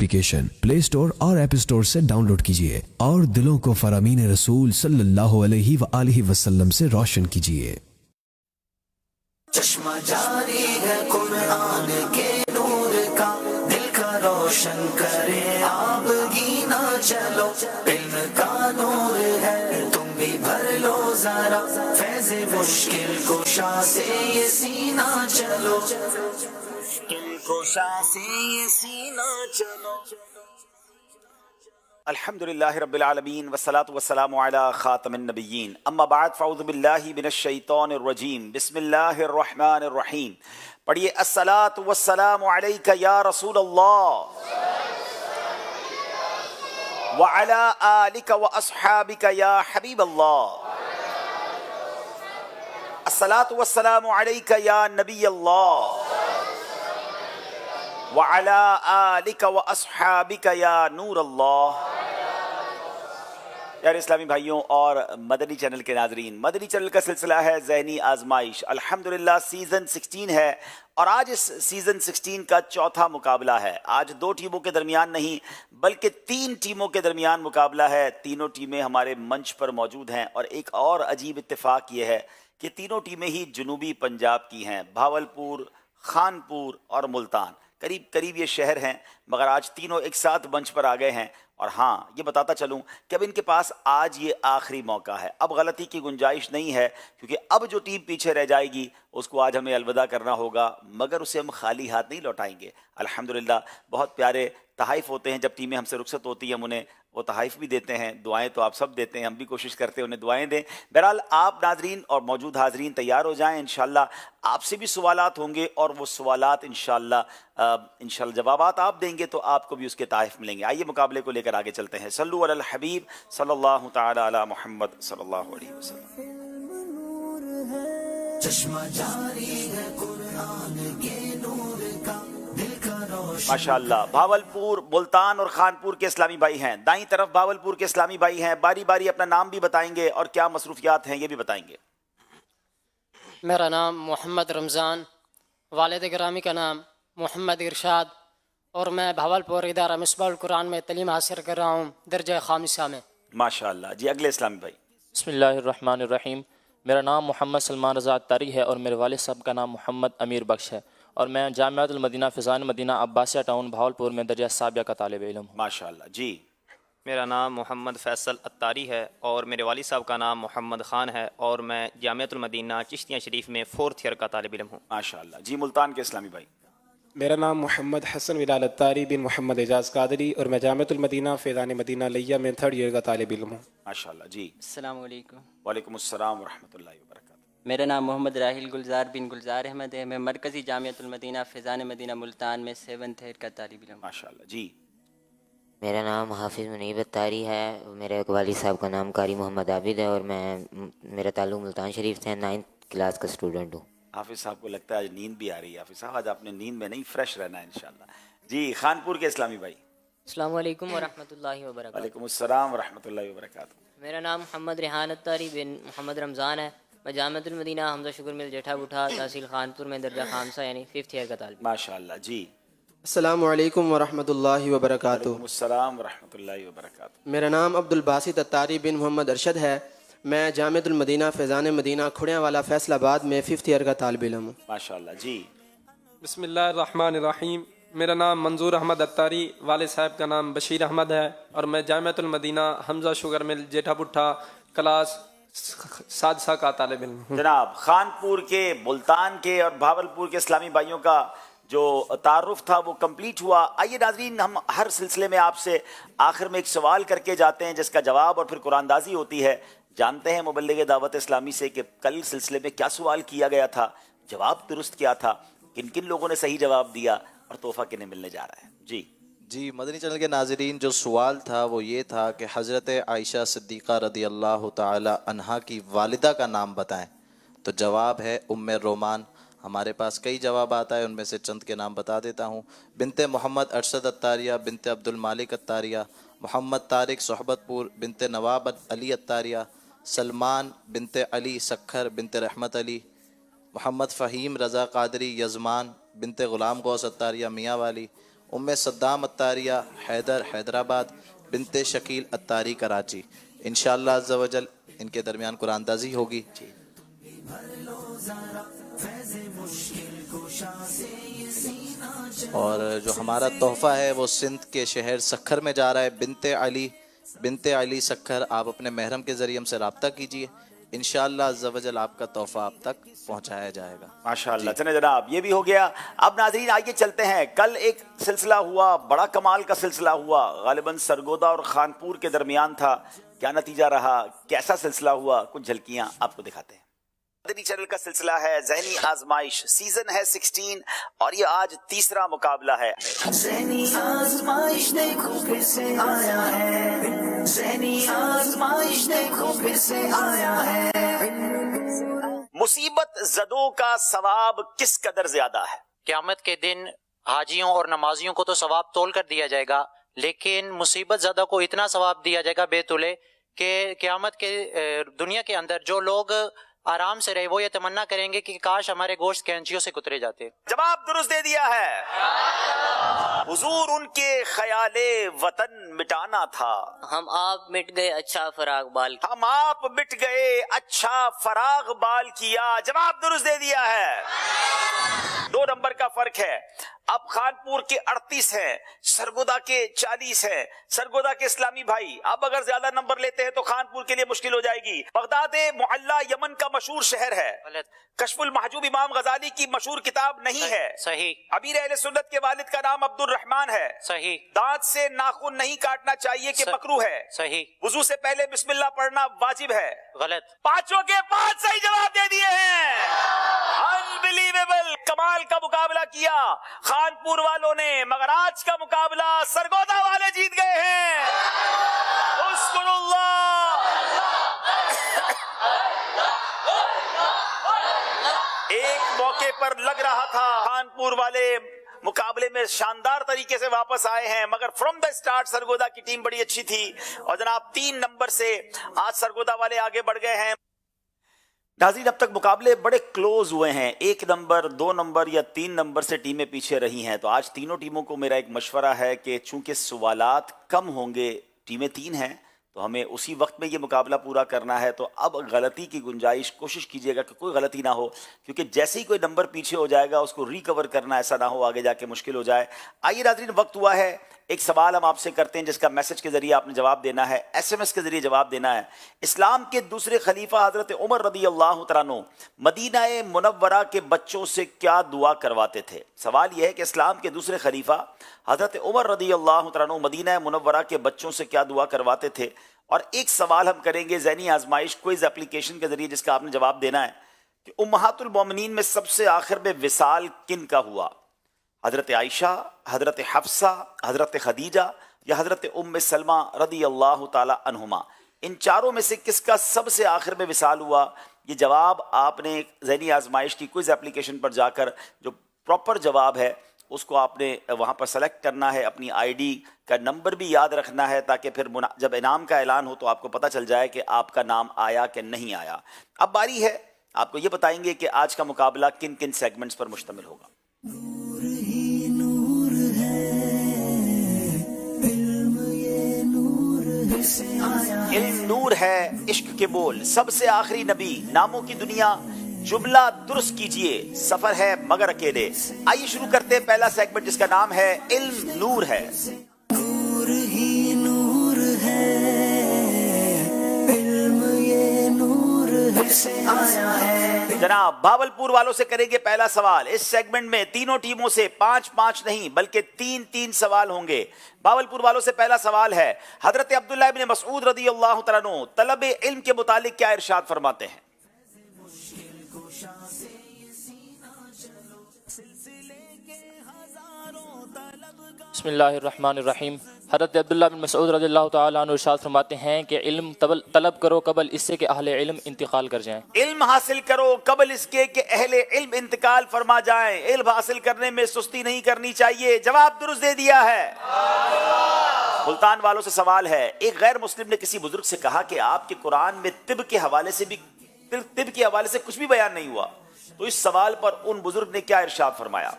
Application play store और app store से download कीजिए और दिलों को फरामीन रसूल सल्लल्लाहु अलैहि वआलिहि वसल्लम से रोशन कीजिए। चश्मा जारी है कुरान के नूर का, दिल का रोशन करे आप गीना चलो, इल्म का नूर है तुम भी भर लो जरा, फैज़ मुश्किल कुशा से ये सीना चलो, मुश्किल कुशा से ये सीना चलो। अल्हम्दुलिल्लाहि रब्बिल आलमीन वस्सलातु वस्सलामु अला खातमिन नबिय्यीन अम्मा बाद फ़अऊज़ु बिल्लाहि मिनश शैतानिर रजीम बिस्मिल्लाहिर रहमानिर रहीम। पढ़िए अस्सलातु वस्सलामु अलैका या रसूल अल्लाह व अला आलिका व अस्हाबिका या हबीब अल्लाह। अस्सलातु वस्सलामु अलैका या नबी अल्लाह व अला आलिका व अस्हाबिका या नूर अल्लाह। यार इस्लामी भाइयों और मदनी चैनल के नाजरीन, मदनी चैनल का सिलसिला है ज़हनी आजमाइश। अल्हम्दुलिल्लाह सीज़न 16 है और आज इस सीज़न 16 का चौथा मुकाबला है। आज 2 टीमों के दरमियान नहीं बल्कि 3 टीमों के दरमियान मुकाबला है। तीनों टीमें हमारे मंच पर मौजूद हैं और एक और अजीब इत्तेफाक ये है कि तीनों टीमें ही जनूबी पंजाब की हैं, भावलपुर, खानपुर और मुल्तान। करीब करीब ये शहर हैं, मगर आज तीनों एक साथ मंच पर आ गए हैं। और हाँ, ये बताता चलूं कि अब इनके पास आज ये आखिरी मौका है, अब गलती की गुंजाइश नहीं है, क्योंकि अब जो टीम पीछे रह जाएगी उसको आज हमें अलविदा करना होगा, मगर उसे हम खाली हाथ नहीं लौटाएंगे। अल्हम्दुलिल्लाह बहुत प्यारे तहाइफ होते हैं जब टीमें हमसे रुखसत होती हैं, हम उन्हें वो तहाइफ भी देते हैं, दुआएं तो आप सब देते हैं, हम भी कोशिश करते हैं उन्हें दुआएं दें। बहरहाल आप नाजरीन और मौजूद हाजरीन तैयार हो जाएं, इंशाल्लाह आपसे भी सवालात होंगे और वो सवालात इंशाल्लाह जवाबात आप देंगे तो आपको भी उसके तहाइफ मिलेंगे। आइए मुकाबले को लेकर आगे चलते हैं। सल्लु अलल हबीब सल्लल्लाहु तआला अला मुहम्मद सल्लल्लाहु अलैहि वसल्लम। चश्मा जारी है कुरान के नूर का, दिल का रोशन। माशाअल्लाह, भावलपुर, मुल्तान और खानपुर के इस्लामी भाई हैं। दाईं तरफ भावलपुर के इस्लामी भाई हैं, बारी बारी अपना नाम भी बताएंगे और क्या मसरूफियात हैं ये भी बताएंगे। मेरा नाम मोहम्मद रमज़ान, वालिद गिरामी का नाम मोहम्मद इरशाद और मैं भावलपुर इदारा मिसबाहुल कुरान में तलीम हासिल कर रहा हूँ दर्जा खामिसा में। माशाअल्लाह जी। अगले इस्लामी भाई। बिस्मिल्लाहिर्रहमानिर्रहीम। मेरा नाम मोहम्मद सलमान रज़ा अत्तारी है और मेरे वालिद साहब का नाम मोहम्मद अमीर बख्श है और मैं Jamiatul Medina फ़िज़ान Medina Abbasiya town Bahawalpur में दर्जा साबिया का तालिब इल्म हूँ। माशाअल्लाह जी। मेरा नाम मोहम्मद फैसल अत्तारी है और मेरे वालिद साहब का नाम मोहम्मद ख़ान है और मैं जामियातुल मदीना चिश्तिया शरीफ में 4th ईयर का तालिब इल्म हूँ। माशाअल्लाह जी। मुल्तान के इस्लामी भाई। मेरा नाम मोहम्मद हसन बिलाल अत्तारी बिन मोहम्मद एजाज़ कादरी और मैं जामियातुल मदीना फ़ैज़ान मदीना लिया में 3rd ईयर का तालिब इल्म हूँ। माशाअल्लाह जी। अस्सलाम वालेकुम। वालेकुम अस्सलाम व रहमतुल्लाहि व बरकातुहू। मेरा नाम मोहम्मद राहिल गुलजार बिन गुलजार अहमद है। मैं मरकज़ी जामियातुल मदीना फ़ैज़ान मदीना मुल्तान में 7th ईयर का तालिब इल्म। माशाअल्लाह जी। मेरा नाम हाफिज़ मुनीब अत्तारी है, मेरे वालिद साहब का नाम कारी मोहम्मद आबिद है और मेरा ताल्लुक़ मुल्तान शरीफ से 9th क्लास का स्टूडेंट हूँ। हाफिज़ साहब को लगता है आज नींद भी आ रही है। हाफिज़ साहब आज आपने नींद में नहीं, फ्रेश रहना है इंशाल्लाह जी। खानपुर के इस्लामी भाई। अस्सलाम वालेकुम व रहमतुल्लाहि व बरकातुहू। वालेकुम अस्सलाम व रहमतुल्लाहि व बरकातुहू। मेरा नाम मोहम्मद रेहान अत्तारी बिन मोहम्मद रमज़ान है। मैं Jamiatul Medina Hamza sugar mill जेठा बुठा तहसील खानपुर में दर्जा खामसा यानी 5th ईयर का तालिब। माशाअल्लाह जी। अस्सलामु अलैकुम व रहमतुल्लाहि व बरकातुहू। वालेकुम अस्सलाम व रहमतुल्लाहि व बरकातुहू। मेरा नाम अब्दुल बासित अत्तारी बिन मोहम्मद अरशद है। मैं जामियातुल मदीना फ़ैज़ान मदीना खुड़ियावाला फैसलाबाद में 5th ईयर का तालिब इल्म हूँ। माशाअल्लाह जी। बिस्मिल्लाहिर्रहमानिर्रहीम। मेरा नाम मंजूर अहमद अत्तारी, वालिद साहब का नाम बशीर अहमद है और मैं Jamiatul Medina Hamza sugar mill जेठा बुट्ठा क्लास सादसा का तालिब इल्म हूँ। जनाब, खानपुर के, मुल्तान के और भावलपुर के इस्लामी भाइयों का जो तारुफ था वो कंप्लीट हुआ। आइए नाजरीन, हम हर सिलसिले में आपसे आखिर में एक सवाल करके जाते हैं जिसका जवाब और फिर कुरानदाजी होती है। जानते हैं मुबल्लिग दावत इस्लामी से कि कल सिलसिले में क्या सवाल किया गया था, जवाब दुरुस्त क्या था, किन किन लोगों ने सही जवाब दिया और तोहफा किन्हें मिलने जा रहा है जी। जी, मदनी चैनल के नाजरीन, जो सवाल था वो ये था कि हज़रत आयशा सिद्दीक़ा रदी अल्लाह ताला अन्हा की वालिदा का नाम बताएं। तो जवाब है उम्मे रोमान। हमारे पास कई जवाब आता है, उनमें से चंद के नाम बता देता हूँ। बिनते मोहम्मद अरशद अत्तारिया, बिनते अब्दुल मालिक अत्तारिया, मोहम्मद तारिक सोहबतपुर, बिनते नवाब अली अत्तारिया, सलमान बिनते अली सखर, बिनते रहमत अली, मोहम्मद फ़हीम रज़ा कादरी यज़मान, बिनते ग़ुलाम गौस अत्तारिया मियाँ वाली, उम्मे सद्दाम अत्तारिया हैदर हैदराबाद, बिनते शकील अत्तारी कराची। इंशाअल्लाह अज़्ज़ा वजल इनके दरमियान कुरानदाजी होगी। और जो हमारा तोहफ़ा है वो सिंध के शहर सखर में जा रहा है। बिनते अली सखर, आप अपने महरम के ज़रिए हमसे रब्ता कीजिए, इंशाअल्लाह अज़्ज़ा वजल आपका तोहफ़ा आप तक पहुँचाया जाएगा। माशाअल्लाह। चले जनाब, ये भी हो गया। अब नाज़रीन आइए चलते हैं। कल एक सिलसिला हुआ, बड़ा कमाल का सिलसिला हुआ, गालिबन सरगोदा और खानपुर के दरमियान था। क्या नतीजा रहा, कैसा सिलसिला हुआ, कुछ झलकियाँ आपको दिखाते हैं। मदनी चैनल का सिलसिला है ज़हनी आजमाइश, सीजन है 16 और ये आज तीसरा मुकाबला है। ज़हनी आजमाइश देखो फिर से आया है, ज़हनी आजमाइश देखो फिर से आया है। मुसीबत ज़दों का सवाब किस कदर ज्यादा है? क़यामत के दिन हाजियों और नमाजियों को तो सवाब तोल कर दिया जाएगा, लेकिन मुसीबत ज़दा को इतना सवाब दिया जाएगा बेतुले कि क़यामत के दुनिया के अंदर जो लोग आराम से रहे वो ये तमन्ना करेंगे कि काश हमारे गोश्त कैंचियों से कुतरे जाते। जवाब दुरुस्त दे दिया है। हुजूर उनके ख्याले वतन मिटाना था। हम आप मिट गए अच्छा फराग बाल, हम आप मिट गए अच्छा फराग बाल किया। जवाब दुरुस्त दे दिया है। 2 नंबर का फर्क है। अब खानपुर के 38 हैं, सरगोदा के 40 हैं। सरगोदा के इस्लामी भाई अब अगर ज्यादा नंबर लेते हैं तो खानपुर के लिए मुश्किल हो जाएगी। बगदाद मुअल्ला यमन का मशहूर शहर है। कश्फुल महजूब इमाम गजाली की मशहूर किताब नहीं है। सही। अमीर अहले सुन्नत के वालिद का नाम अब्दुल रहमान है। सही। दांत से नाखून नहीं काटना चाहिए कि मकरूह है। सही। वुजू से पहले बिस्मिल्लाह पढ़ना वाजिब है। गलत। 5 के 5 सही जवाब दे दिए हैं। अनबिलीवेबल, कमाल का मुकाबला किया खानपुर वालों ने, मगर आज का मुकाबला सरगोदा वाले जीत गए हैं। एक मौके पर लग रहा था खानपुर वाले मुकाबले में शानदार तरीके से वापस आए हैं, मगर फ्रॉम द स्टार्ट सरगोदा की टीम बड़ी अच्छी थी और जनाब 3 नंबर से आज सरगोदा वाले आगे बढ़ गए हैं। नाज़रीन, अब तक मुकाबले बड़े क्लोज हुए हैं। 1 नंबर, 2 नंबर या 3 नंबर से टीमें पीछे रही हैं। तो आज तीनों टीमों को मेरा एक मशवरा है कि चूंकि सवालात कम होंगे, टीमें 3 हैं, तो हमें उसी वक्त में ये मुकाबला पूरा करना है। तो अब गलती की गुंजाइश कोशिश कीजिएगा कि कोई गलती ना हो, क्योंकि जैसे ही कोई नंबर पीछे हो जाएगा उसको रिकवर करना ऐसा ना हो आगे जाके मुश्किल हो जाए। आइए नाज़रीन, वक्त हुआ है। एक सवाल हम आपसे करते हैं जिसका मैसेज के जरिए आपने जवाब देना है, SMS के जरिए जवाब देना है। इस्लाम के दूसरे खलीफा हजरत उमर रदी अल्लाह तआला अन्हु मदीना मुनव्वरा के बच्चों से क्या दुआ करवाते थे? सवाल यह है कि इस्लाम के दूसरे खलीफा हजरत उमर रदी अल्लाह तआला अन्हु मदीना मुनव्वरा के बच्चों से क्या दुआ करवाते थे। और एक सवाल हम करेंगे ज़हनी आजमाइश क्विज एप्लीकेशन के जरिए जिसका आपने जवाब देना है कि उम्महातुल मोमिनीन में सबसे आखिर में विसाल किन का हुआ? हजरत आयशा, हजरत हफ्सा, हजरत खदीजा या हजरत उम्मे सलमा रदी अल्लाह ताला अन्हुमा। इन चारों में से किसका सबसे आखिर में विसाल हुआ? ये जवाब आपने ज़हनी आजमाइश की क्विज एप्लीकेशन पर जाकर जो प्रॉपर जवाब है उसको आपने वहाँ पर सेलेक्ट करना है। अपनी ID का नंबर भी याद रखना है ताकि फिर जब इनाम का ऐलान हो तो आपको पता चल जाए कि आपका नाम आया कि नहीं आया। अब बारी है, आपको ये बताएंगे कि आज का मुकाबला किन किन सेगमेंट्स पर मुश्तमिल होगा। इल्म नूर है, इश्क के बोल, सबसे आखिरी नबी, नामों की दुनिया, जुमला दुरुस्त कीजिए, सफर है मगर अकेले। आइए शुरू करते हैं पहला सेगमेंट जिसका नाम है इल्म नूर है। नूर ही नूर है, इल्म ये नूर है से आया है। जनाब भावलपुर वालों से करेंगे पहला सवाल। इस सेगमेंट में तीनों टीमों से 5-5 नहीं बल्कि 3-3 सवाल होंगे। भावलपुर वालों से पहला सवाल है, हजरत अब्दुल्लाह इब्न मसऊद रदी अल्लाह तआला अन्हु तलब इल्म के मुतालिक क्या इरशाद फरमाते हैं? बिस्मिल्लाहिर्रहमानिर्रहीम। हज़रत अब्दुल्लाह बिन मसऊद रज़ियल्लाहु ताला अन्हु इरशाद फरमाते हैं कि इल्म तलब करो कबल इससे कि अहले इल्म इंतकाल कर जाएं। इल्म हासिल करो कबल इसके कि अहले इल्म इंतकाल फरमा जाएं। इल्म हासिल करने में सुस्ती नहीं करनी चाहिए। जवाब दुरुस्त दे दिया है। मुल्तान वालों से सवाल है, एक गैर मुस्लिम ने किसी बुजुर्ग से कहा कि आपके कुरान में तिब के हवाले से कुछ भी बयान नहीं हुआ, तो इस सवाल पर उन बुजुर्ग ने क्या इरशाद फरमाया?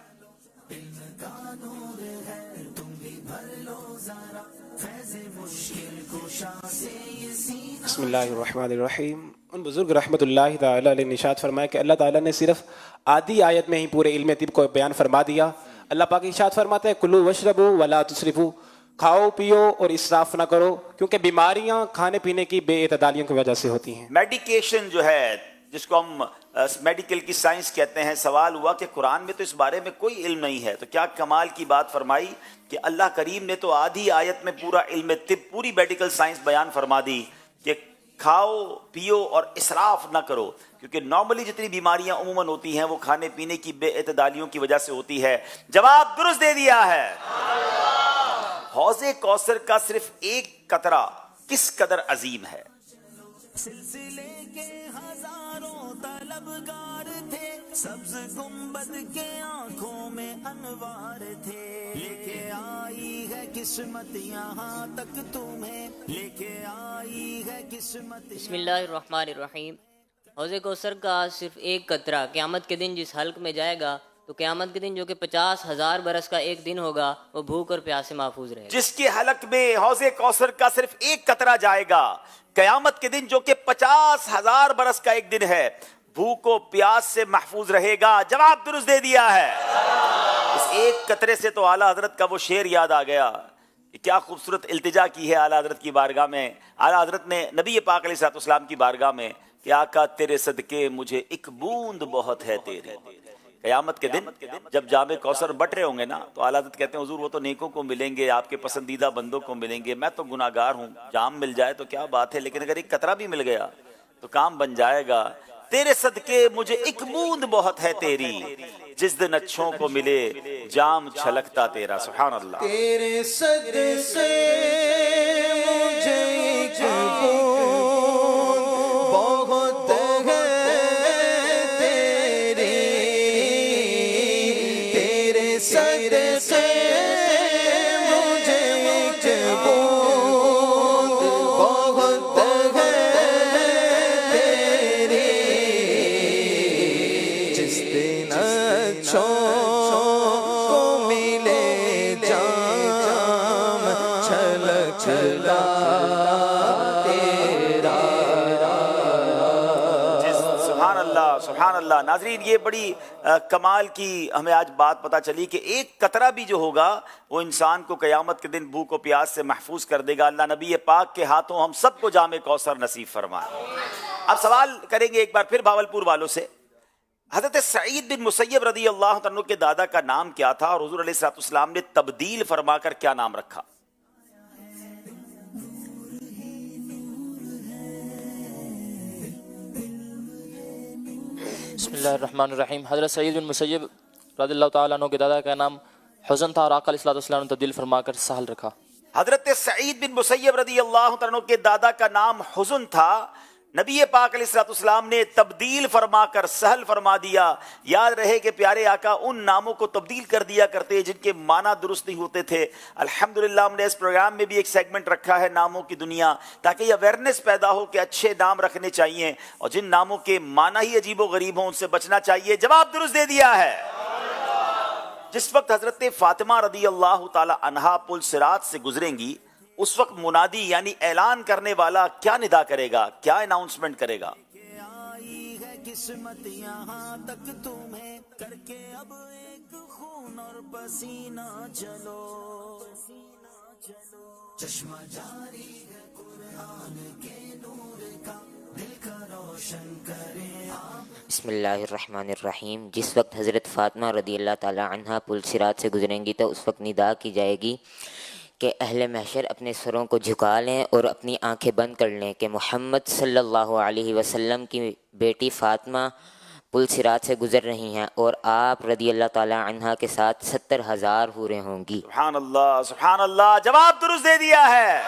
بسم اللہ الرحمن الرحیم. ان بزرگ رحمۃ اللہ تعالی علیہ نے ارشاد فرمایا کہ اللہ تعالیٰ نے صرف آدھی آیت میں ہی پورے علم طب کو بیان فرما دیا. اللہ پاک ارشاد فرماتا ہے کلو وشربو ولا تسرفو، کھاؤ پیو اور اسراف نہ کرو، کیونکہ بیماریاں کھانے پینے کی بے اعتدالیوں کی وجہ سے ہوتی ہیں. میڈیکیشن جو ہے جس کو ہم میڈیکل کی سائنس کہتے ہیں، سوال ہوا کہ قرآن میں تو اس بارے میں کوئی علم نہیں ہے، تو کیا کمال کی بات فرمائی کہ اللہ کریم نے تو آدھی آیت میں پورا علم طب، پوری میڈیکل سائنس بیان فرما دی کہ کھاؤ پیو اور اسراف نہ کرو، کیونکہ نارملی جتنی بیماریاں عموماً ہوتی ہیں وہ کھانے پینے کی بے اعتدالیوں کی وجہ سے ہوتی ہے. جواب درست دے دیا ہے. حوض کوثر کا صرف ایک قطرہ کس قدر عظیم ہے. سلسلے کے ہزاروں طلبگار تھے، سبز گنبد کے آنکھوں میں انوار تھے، لے کے آئی ہے قسمت یہاں تک تمہیں، لے کے آئی ہے قسمت. بسم اللہ الرحمن الرحیم. حوض کوثر کا صرف ایک قطرہ قیامت کے دن جس حلق میں جائے گا تو قیامت کے دن جو کہ 50,000 برس کا ایک دن ہوگا وہ بھوک اور پیاس سے محفوظ رہے گا. جس کے حلق میں حوض کوثر کا صرف ایک قطرہ جائے گا قیامت کے دن جو کہ 50,000 برس کا ایک دن ہے، بھوک و پیاس سے محفوظ رہے گا. جواب درست دے دیا ہے. اس ایک قطرے سے تو اعلیٰ حضرت کا وہ شعر یاد آ گیا کہ کیا خوبصورت التجا کی ہے اعلیٰ حضرت کی بارگاہ میں. اعلیٰ حضرت نے نبی پاک علیہ الصلوۃ والسلام کی بارگاہ میں کہ آقا تیرے صدقے مجھے ایک بوند بہت ہے تیری. قیامت کے دن جب جام کوثر بٹ رہے ہوں گے نا تو اعلیٰ حضرت کہتے ہیں حضور وہ تو نیکوں کو ملیں گے، آپ کے پسندیدہ بندوں کو ملیں گے، میں تو گناہگار ہوں، جام مل جائے تو کیا بات ہے، لیکن اگر ایک قطرہ بھی مل گیا تو کام بن جائے گا. تیرے صدقے مجھے ایک بوند بہت ہے تیری، جس دن اچھوں کو ملے جام چھلکتا تیرا. سبحان اللہ. تیرے صدقے مجھے ایک بوند بہت ہے تیری، تیرے صدقے مجھے ایک بوند بہت ہے تیری، جس دن اچھوں کو ملے جام چھلکتا تیرا. سبحان اللہ. ناظرین یہ بڑی کمال کی ہمیں آج بات پتہ چلی کہ ایک قطرہ بھی جو ہوگا وہ انسان کو قیامت کے دن بھوک و پیاس سے محفوظ کر دے گا. اللہ نبی پاک کے ہاتھوں ہم سب کو جام کوثر نصیب فرمائے. اب سوال کریں گے ایک بار پھر بھاولپور والوں سے. حضرت سعید بن مسیب رضی اللہ عنہ کے دادا کا نام کیا تھا اور حضور علیہ الصلوۃ والسلام نے تبدیل فرما کر کیا نام رکھا؟ بسم اللہ الرحمن الرحیم. حضرت سعید بن مسیب رضی اللہ تعالیٰ عنہ کے دادا کا نام حزن تھا اور آقا علیہ الصلوۃ والسلام نے تبدیل فرما کر سہل رکھا. حضرت سعید بن مسیب رضی اللہ عنہ کے دادا کا نام حزن تھا، نبی پاک علیہ الصلوۃ والسلام نے تبدیل فرما کر سہل فرما دیا. یاد رہے کہ پیارے آقا ان ناموں کو تبدیل کر دیا کرتے جن کے معنی درست نہیں ہوتے تھے. الحمدللہ ہم نے اس پروگرام میں بھی ایک سیگمنٹ رکھا ہے ناموں کی دنیا، تاکہ یہ اویئرنیس پیدا ہو کہ اچھے نام رکھنے چاہیے اور جن ناموں کے معنی ہی عجیب و غریب ہوں ان سے بچنا چاہیے. جواب درست دے دیا ہے. جس وقت حضرت فاطمہ رضی اللہ تعالی عنہا پل صراط سے گزریں گی اس وقت منادی یعنی اعلان کرنے والا کیا ندا کرے گا، کیا اناؤنسمنٹ کرے گا؟ آئی ہے قسمت یہاں تک تمہیں، کر کے اب ایک خون اور پسینہ چلو، چشمہ جاری ہے قرآن کے نور کا، دل کا روشن کرے. بسم اللہ الرحمن الرحیم. جس وقت حضرت فاطمہ رضی اللہ تعالی عنہا پل صراط سے گزریں گی تو اس وقت ندا کی جائے گی کہ اہل محشر اپنے سروں کو جھکا لیں اور اپنی آنکھیں بند کر لیں کہ محمد صلی اللہ علیہ وسلم کی بیٹی فاطمہ پل صراط سے گزر رہی ہیں اور آپ رضی اللہ تعالی عنہا کے ساتھ 70,000 حوریں ہوں گی. سبحان اللہ سبحان اللہ. جواب درست دے دیا ہے.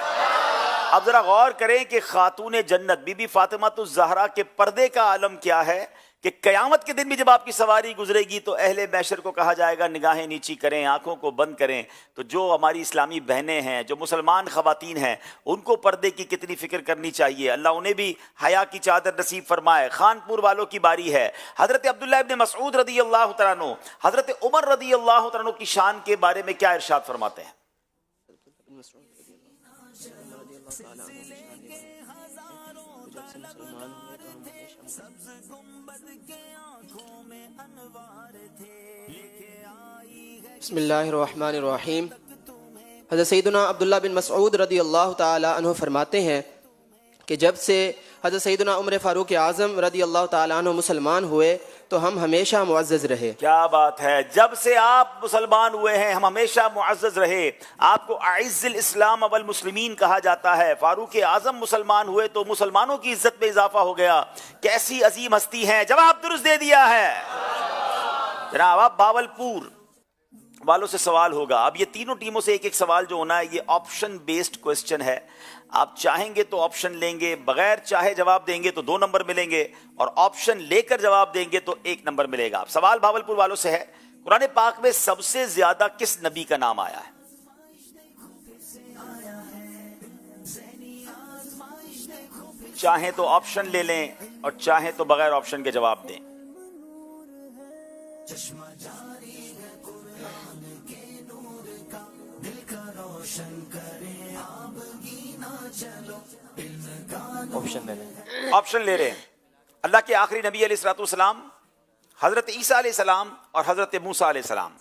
اب ذرا غور کریں کہ خاتون جنت بی بی فاطمہ الزہرا کے پردے کا عالم کیا ہے کہ قیامت کے دن بھی جب آپ کی سواری گزرے گی تو اہل محشر کو کہا جائے گا نگاہیں نیچی کریں، آنکھوں کو بند کریں. تو جو ہماری اسلامی بہنیں ہیں، جو مسلمان خواتین ہیں، ان کو پردے کی کتنی فکر کرنی چاہیے. اللہ انہیں بھی حیا کی چادر نصیب فرمائے. خانپور والوں کی باری ہے. حضرت عبداللہ ابن مسعود رضی اللہ تعالیٰ عنہ حضرت عمر رضی اللہ تعالیٰ عنہ کی شان کے بارے میں کیا ارشاد فرماتے ہیں؟ مسعود رضی اللہ تعالیٰ عنہ جب سے مسلمان ہوئے تو ہم بسم اللہ الرحمن الرحیم۔ حضرت سیدنا عبداللہ بن مسعود رضی اللہ تعالیٰ عنہ فرماتے ہیں کہ جب سے حضرت سیدنا عمر فاروق اعظم رضی اللہ تعالیٰ عنہ مسلمان ہوئے تو ہم ہمیشہ معزز رہے۔ کیا بات ہے، جب سے آپ مسلمان ہوئے ہیں ہم ہمیشہ معزز رہے۔ آپ کو اعز الاسلام والمسلمین کہا جاتا ہے۔ فاروق اعظم مسلمان ہوئے تو مسلمانوں کی عزت میں اضافہ ہو گیا۔ کیسی عظیم ہستی ہیں، جواب درست دے دیا ہے جناب۔ آپ باولپور والوں سے سوال ہوگا۔ اب یہ تینوں ٹیموں سے ایک ایک سوال جو ہونا ہے یہ آپشن بیسڈ کوسچن ہے۔ آپ چاہیں گے تو آپشن لیں گے، بغیر چاہے جواب دیں گے تو 2 نمبر ملیں گے، اور آپشن لے کر جواب دیں گے تو 1 نمبر ملے گا۔ سوال بھاولپور والوں سے ہے، قرآن پاک میں سب سے زیادہ کس نبی کا نام آیا ہے؟ چاہیں تو آپشن لے لیں اور چاہیں تو بغیر آپشن کے جواب دیں۔ آپشن لے رہے ہیں۔ اللہ کے آخری نبی علیہ الصلوۃ والسلام، حضرت عیسیٰ علیہ السلام اور حضرت موسیٰ علیہ السلام۔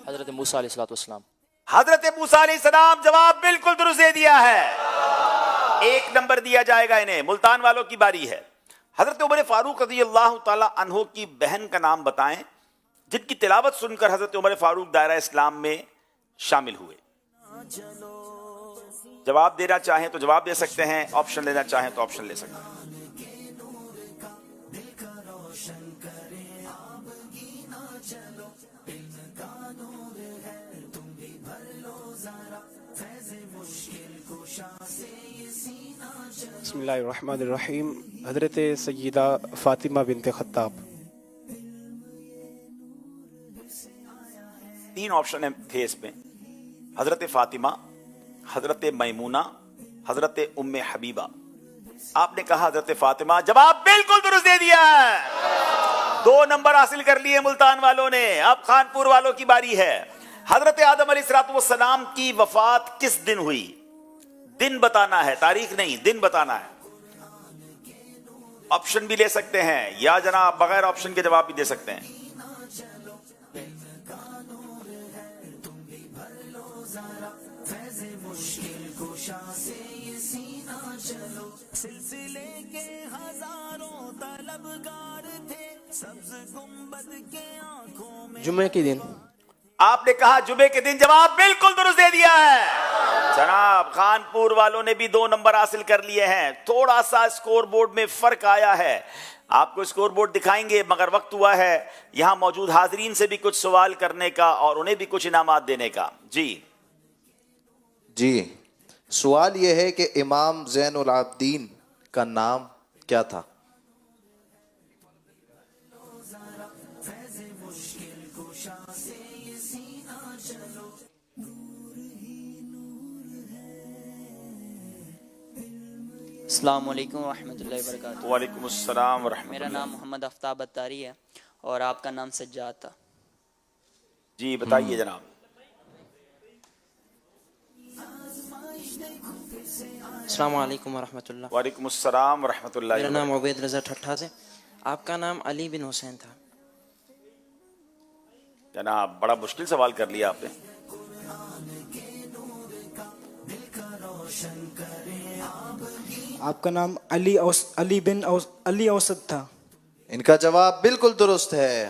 حضرت موسیٰ علیہ السلام۔ حضرت موسیٰ علیہ السلام، جواب بالکل درست دے دیا ہے۔ 1 نمبر دیا جائے گا انہیں۔ ملتان والوں کی باری ہے۔ حضرت عمر فاروق رضی اللہ تعالی عنہ کی بہن کا نام بتائیں جن کی تلاوت سن کر حضرت عمر فاروق دائرہ اسلام میں شامل ہوئے۔ جواب دینا چاہیں تو جواب دے سکتے ہیں، آپشن لینا چاہیں تو آپشن لے سکتے ہیں۔ بسم اللہ الرحمن الرحیم۔ حضرت سیدہ فاطمہ بنت خطاب۔ 3 آپشن تھے اس میں، حضرت فاطمہ، حضرت میمونہ، حضرت ام حبیبہ۔ آپ نے کہا حضرت فاطمہ، جواب بالکل درست دے دیا ہے۔ 2 نمبر حاصل کر لیے ملتان والوں نے۔ اب خانپور والوں کی باری ہے۔ حضرت آدم علیہ السلام کی وفات کس دن ہوئی؟ دن بتانا ہے، تاریخ نہیں، دن بتانا ہے۔ آپشن بھی لے سکتے ہیں یا جناب بغیر آپشن کے جواب بھی دے سکتے ہیں۔ جمعے کے دن۔ آپ نے کہا جمعے کے دن، جواب بالکل درست دے دیا ہے جناب۔ خانپور والوں نے بھی 2 نمبر حاصل کر لیے ہیں۔ تھوڑا سا اسکور بورڈ میں فرق آیا ہے، آپ کو اسکور بورڈ دکھائیں گے، مگر وقت ہوا ہے یہاں موجود حاضرین سے بھی کچھ سوال کرنے کا اور انہیں بھی کچھ انعامات دینے کا۔ جی سوال یہ ہے کہ امام زین العابدین کا نام کیا تھا؟ السلام علیکم ورحمۃ اللہ وبرکاتہ۔ وعلیکم السلام ورحمۃ اللہ۔ میرا نام محمد آفتاب اتاری ہے اور آپ کا نام سجاد تھا۔ جی بتائیے جناب۔ السلام علیکم ورحمۃ اللہ۔ وعلیکم السلام ورحمۃ اللہ۔ میرا نام عبید رضا ٹھٹھا سے، آپ کا نام علی بن حسین تھا۔ جناب بڑا مشکل سوال کر لیا آپ نے۔ آپ کا نام علی بن علی اوسط تھا۔ ان کا جواب بالکل درست ہے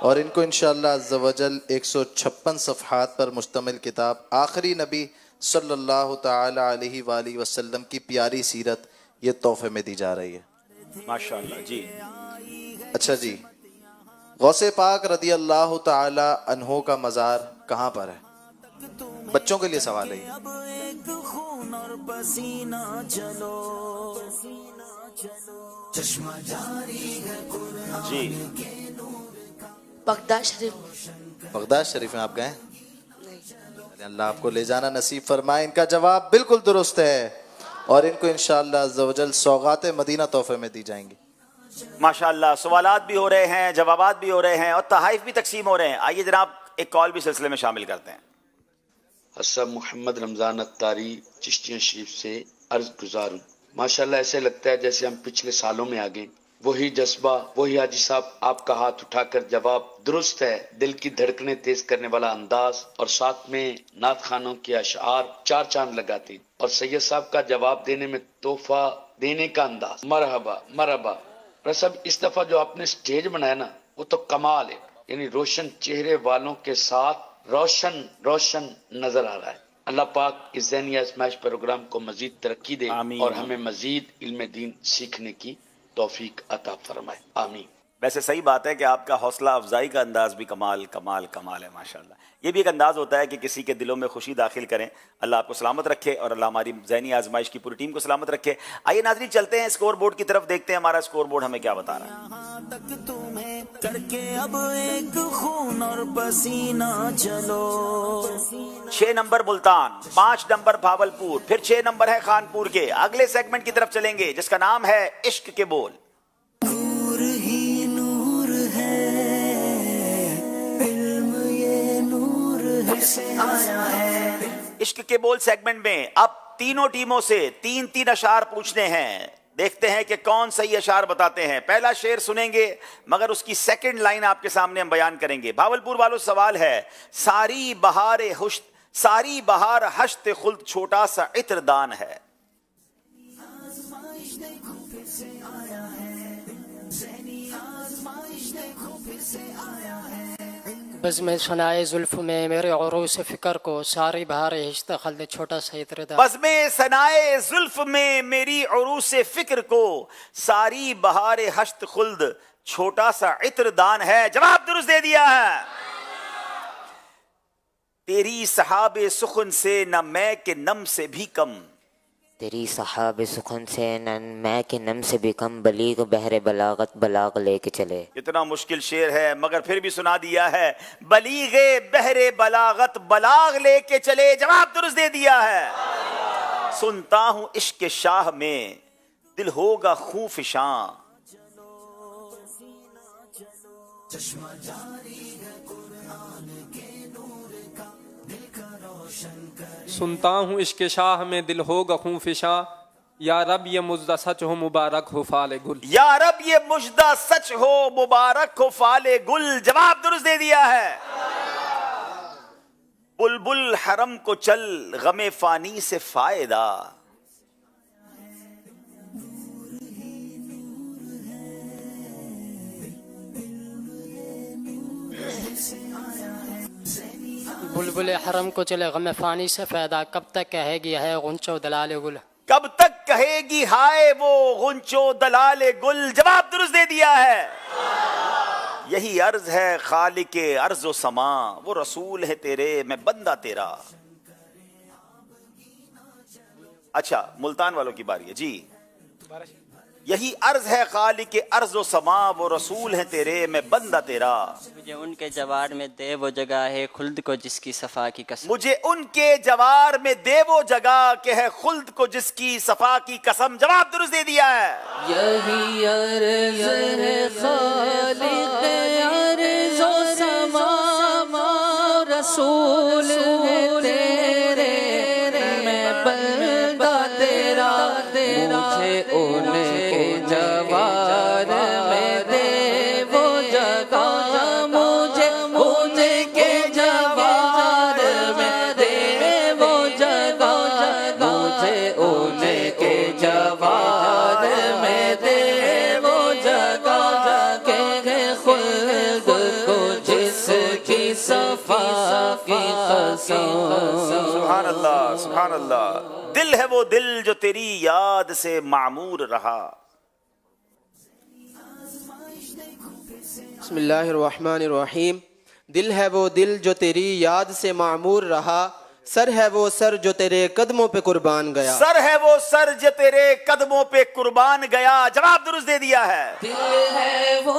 اور ان کو انشاءاللہ عز و جل 156 صفحات پر مشتمل کتاب آخری نبی صلی اللہ تعالی علیہ وآلہ وسلم کی پیاری سیرت یہ تحفے میں دی جا رہی ہے۔ ماشاءاللہ جی۔ اچھا جی، غوث پاک رضی اللہ تعالی عنہ کا مزار کہاں پر ہے؟ بچوں کے لیے سوال ہے۔ جی بغداد شریف۔ بغداد شریف میں آپ گئے؟ اللہ آپ کو لے جانا نصیب فرمائے۔ ان کا جواب بالکل درست ہے اور ان کو انشاءاللہ عز و جل سوغات مدینہ تحفے میں دی جائیں گی۔ ماشاءاللہ سوالات بھی ہو رہے ہیں، جوابات بھی ہو رہے ہیں اور تحائف بھی تقسیم ہو رہے ہیں۔ آئیے جناب ایک کال بھی سلسلے میں شامل کرتے ہیں۔ حسب محمد رمضان اتاری چشتیاں شریف سے عرض گزار ہوں۔ ماشاءاللہ ایسے لگتا ہے جیسے ہم پچھلے سالوں میں آ گئے، وہی جذبہ، وہی حاجی صاحب آپ کا ہاتھ اٹھا کر جواب درست ہے، دل کی دھڑکنیں تیز کرنے والا انداز، اور ساتھ میں نعت خانوں کے اشعار چار چاند لگاتے ہیں، اور سید صاحب کا جواب دینے میں تحفہ دینے کا انداز، مرحبا مرحبا۔ رسب اس دفعہ جو آپ نے سٹیج بنایا نا وہ تو کمال ہے، یعنی روشن چہرے والوں کے ساتھ روشن نظر آ رہا ہے۔ اللہ پاک اس ذہنی آزمائش پروگرام کو مزید ترقی دے اور ہمیں مزید علم دین سیکھنے کی توفیق عطا فرمائے، آمین۔ ویسے صحیح بات ہے کہ آپ کا حوصلہ افزائی کا انداز بھی کمال ہے ماشاءاللہ۔ یہ بھی ایک انداز ہوتا ہے کہ کسی کے دلوں میں خوشی داخل کریں۔ اللہ آپ کو سلامت رکھے اور اللہ ہماری ذہنی آزمائش کی پوری ٹیم کو سلامت رکھے۔ آئیے ناظرین چلتے ہیں اسکور بورڈ کی طرف، دیکھتے ہیں ہمارا اسکور بورڈ ہمیں کیا بتا رہا ہے۔ کر کے اب ایک خون اور پسینہ چلو۔ 6 نمبر ملتان، 5 نمبر بھاولپور، پھر 6 نمبر ہے خانپور کے۔ اگلے سیگمنٹ کی طرف چلیں گے جس کا نام ہے عشق کے بول۔ نور ہی نور ہے، علم یہ نور ہے سے آیا ہے۔ عشق کے بول سیگمنٹ میں اب تینوں ٹیموں سے 3 اشعار پوچھنے ہیں، دیکھتے ہیں کہ کون صحیح اشعار بتاتے ہیں۔ پہلا شعر سنیں گے مگر اس کی سیکنڈ لائن آپ کے سامنے ہم بیان کریں گے۔ بھاولپور والوں سوال ہے، ساری بہار ہشت خلد چھوٹا سا عطر دان ہے۔ بزم ثنائے زلف میں میرے عروس فکر کو، ساری بہار ہشت خلد چھوٹا سا عطر دان۔ بزم ثنائے زلف میں میری عروس فکر کو، ساری بہار ہشت خلد چھوٹا سا عطر دان ہے۔ جواب درست دے دیا ہے۔ تیری سحاب سخن سے نہ میں کے نم سے بھی کم، تیری سحاب سخن سے نہ میں کے نم سے بھی کم، بلیغ بحر بلاغت بلاغ لے کے چلے۔ اتنا مشکل شعر ہے مگر پھر بھی سنا دیا ہے، بلیغ بحر بلاغت بلاغ لے کے چلے۔ جواب درست دے دیا ہے۔ سنتا ہوں عشق شاہ میں دل ہوگا خوں فشاں، چشمہ جاری ہے قرآن کے نور کا، دل کا روشن کرے۔ سنتا ہوں عشق شاہ میں دل ہوگا خوں فشاں، یا رب یہ مجدہ سچ ہو مبارک ہو فال گل۔ یا رب یہ مجدہ سچ ہو مبارک ہو فال گل۔ جواب درست دے دیا ہے۔ بلبل حرم کو چل غم فانی سے فائدہ، بلبل حرم کو چلے غم فانی سے فائدہ، کب تک کہے گی ہے غنچو دلال گل۔ کب تک کہے گی ہائے وہ غنچو دلال گل۔ جواب درست دے دیا ہے۔ یہی عرض ہے خالق ارض و سما، وہ رسول ہے تیرے میں بندہ تیرا۔ اچھا ملتان والوں کی باری ہے جی۔ یہی عرض ہے خالق ارض و سما، وہ رسول ہے تیرے میں بندہ تیرا۔ مجھے ان کے جوار میں دے وہ جگہ ہے خلد کو جس کی صفا کی قسم، مجھے ان کے جوار میں دے وہ جگہ کہ ہے خلد کو جس کی صفا کی قسم۔ جواب درست دے دیا ہے۔ یہی عرض ہے خالق ارض و سما، رسول ہے تیرے میں بندہ تیرا۔ مجھے ان کے جوار میں دے وہ جگہ، مجھے ان کے جوار میں دے وہ جگہ، مجھے ان کے جوار میں دے وہ جگہ کہ ہے خلد کو جس کی صفا کی قسم۔ سبحان اللہ سبحان اللہ۔ دل ہے وہ دل جو تیری یاد سے معمور رہا۔ بسم اللہ الرحمن الرحیم۔ دل ہے وہ دل جو تیری یاد سے معمور رہا، سر ہے وہ سر جو تیرے قدموں پہ قربان گیا۔ سر ہے وہ سر جو تیرے قدموں پہ قربان گیا۔ جواب درست دے دیا ہے۔ دل ہے وہ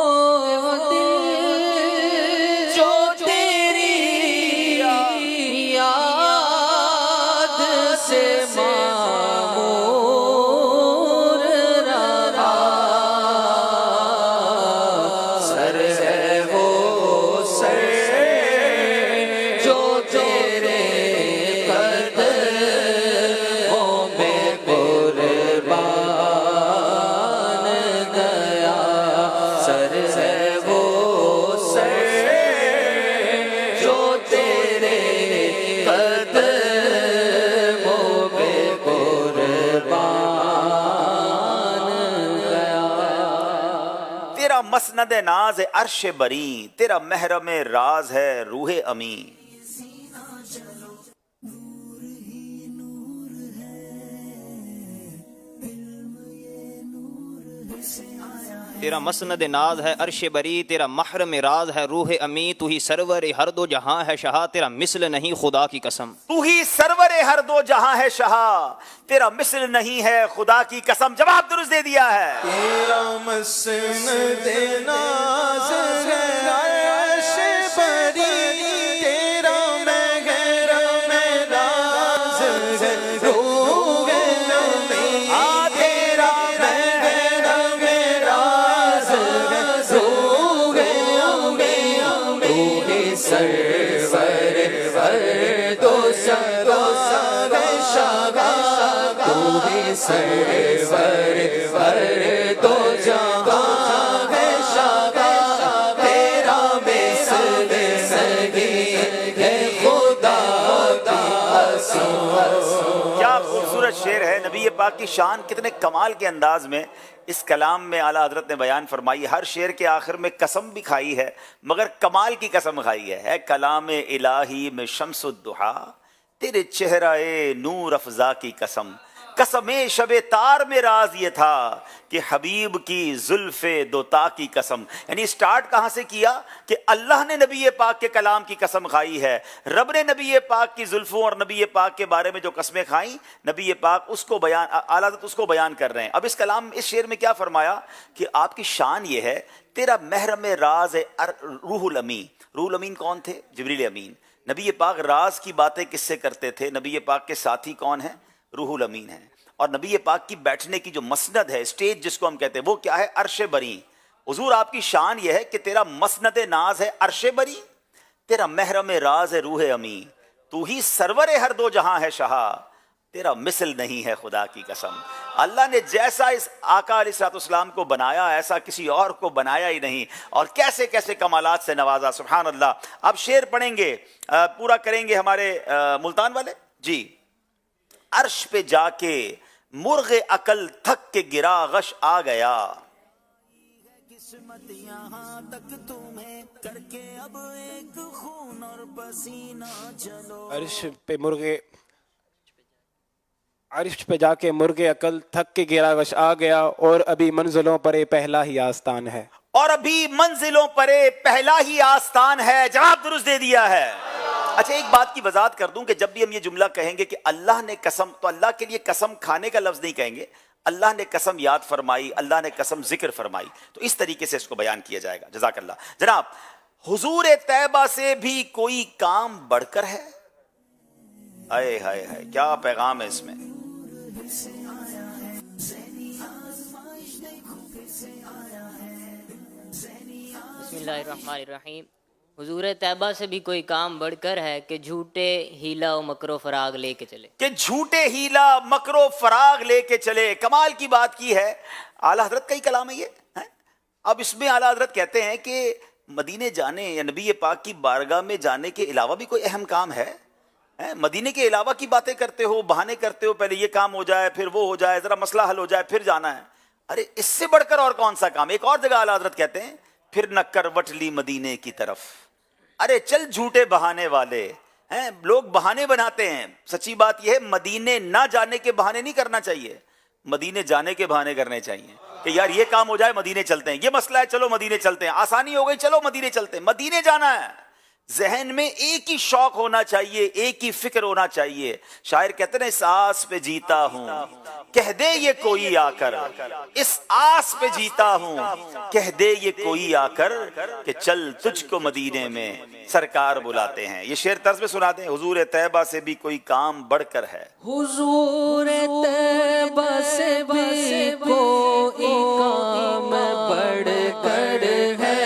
دل جو تیری یاد سے معمور رہا، سر ہے وہ سر جو تیرے कदमों पे कुर्बान गया। तेरा मसनद नाज है अर्श बरी, तेरा महरम राज है रूह अमी। तेरा मसनद नाज है अर्श बरी, तेरा महरम राज है रूह अमी। तू ही सरवर हर दो जहां है शाह, तेरा मिसल नहीं खुदा की कसम। तू ही सरवर हर दो जहां है शाह, तेरा मिसल नहीं है खुदा की कसम। जवाब दुरुस्त दे दिया है। तेरा मसनद नाज है अर्श बरी, तेरा महरम राज है रूह अमी। तेरा महरम राज है रूह अमी। तू ही सरवर हर दो जहां है शाह, तू ही सरवर हर दो जहां है शाह। तेरा मिसल नहीं है खुदा की कसम। क्या खूबसूरत शेर है। नबी पाक की शान कितने कमाल के अंदाज में इस कलाम में आला हजरत ने बयान फरमाई। हर शेर के आखिर में कसम भी खाई है, मगर कमाल की कसम खाई है कलाम इलाही में शम्सुद्दुहा, तेरे चेहराए नूर अफजा की कसम। कसमे शबे तार में राज ये था कि हबीब की जुल्फे दोता की कसम। यानी स्टार्ट कहाँ से किया कि अल्लाह ने नबी पाक के कलाम की कसम खाई है, रब ने नबी पाक की जुल्फों और नबी पाक के बारे में जो कस्में खाई, नबी पाक उसको बयान आला हज़रत उसको बयान कर रहे हैं। अब इस कलाम इस शेर में क्या फरमाया कि आपकी शान ये है, तेरा महरम राज है रूहुल अमीन। रूहुल अमीन कौन थे? जिब्रील अमीन। नबी पाक राज की बातें किससे करते थे? नबी पाक के साथी कौन है? रूहुल अमीन है। और नबी पाक की बैठने की जो मसनद है, स्टेज जिसको हम कहते हैं, वो क्या है? अर्श बरी। हुजूर आपकी शान ये है कि तेरा मसनद नाज है अर्श बरी, तेरा महरम राज है रूह अमी। तू ही सरवर हर दो जहां है शाह, तेरा मिसल नहीं है खुदा की कसम। अल्लाह ने जैसा इस आका अलैहिस्सलाम को बनाया, ऐसा किसी और को बनाया ही नहीं। और कैसे कैसे कमालात से नवाजा, सुभान अल्लाह। अब शेर पढ़ेंगे, पूरा करेंगे हमारे मुल्तान वाले जी। अर्श पे जाके मुर्गे अकल थक के गिरा, गश आ गया। किस्मत यहाँ तक तुम्हें करके अब एक खून और पसीना चलो। अर्श पे जाके मुर्गे अकल थक के गिरा, गश आ गया। और अभी मंजिलों पर पहला ही आस्तान है। और अभी मंजिलों पर पहला ही आस्तान है। जवाब दुरुस्त दे दिया है। अच्छा, एक बात की वजाहत कर दूं कि जब भी हम ये जुमला कहेंगे कि अल्लाह ने कसम, तो अल्लाह के लिए कसम खाने का लफ्ज नहीं कहेंगे। अल्लाह ने कसम याद फरमाई, अल्लाह ने कसम जिक्र फरमाई, तो इस तरीके से इसको बयान किया जाएगा। जज़ाकल्लाह। जनाब, हुजूर तैयबा से भी कोई काम बढ़कर है। आए हाय हाय, क्या पैगाम है इसमें। बिस्मिल्लाहिर्रहमानिर्रहीम। हुजूर तैयबा से भी कोई काम बढ़कर है कि झूठे हीला और मकरो फराग लेके चले। कि झूठे हीला मकरो फराग लेके चले। कमाल की बात की है आला हजरत का ही कलाम है ये है? अब इसमें आला हजरत कहते हैं कि मदीने जाने या नबी पाक की बारगाह में जाने के अलावा भी कोई अहम काम है? मदीने के अलावा की बातें करते हो, बहाने करते हो, पहले ये काम हो जाए फिर वो हो जाए, जरा मसला हल हो जाए फिर जाना है। अरे इससे बढ़कर और कौन सा काम। एक और जगह आला हजरत कहते हैं, फिर न करवट ली मदीने की तरफ। अरे चल झूठे बहाने वाले हैं, लोग बहाने बनाते हैं। सच्ची बात यह है, मदीने ना जाने के बहाने नहीं करना चाहिए, मदीने जाने के बहाने करने चाहिए कि यार ये काम हो जाए मदीने चलते हैं, ये मसला है चलो मदीने चलते हैं, आसानी हो गई चलो मदीने चलते हैं। मदीने जाना है, जहन में एक ही शौक होना चाहिए, एक ही फिक्र होना चाहिए। शायर कहते हैं, इस आस पे जीता हूं कह दे ये कोई आकर, इस आस पे जीता हूं कह दे ये कोई आकर, कि चल तुझको मदीने में सरकार बुलाते हैं। ये शेर तर्ज में सुना दें। हुजूर तैयबा से भी कोई काम बढ़कर है। हुजूर तैयबा से भी कोई काम बढ़कर है।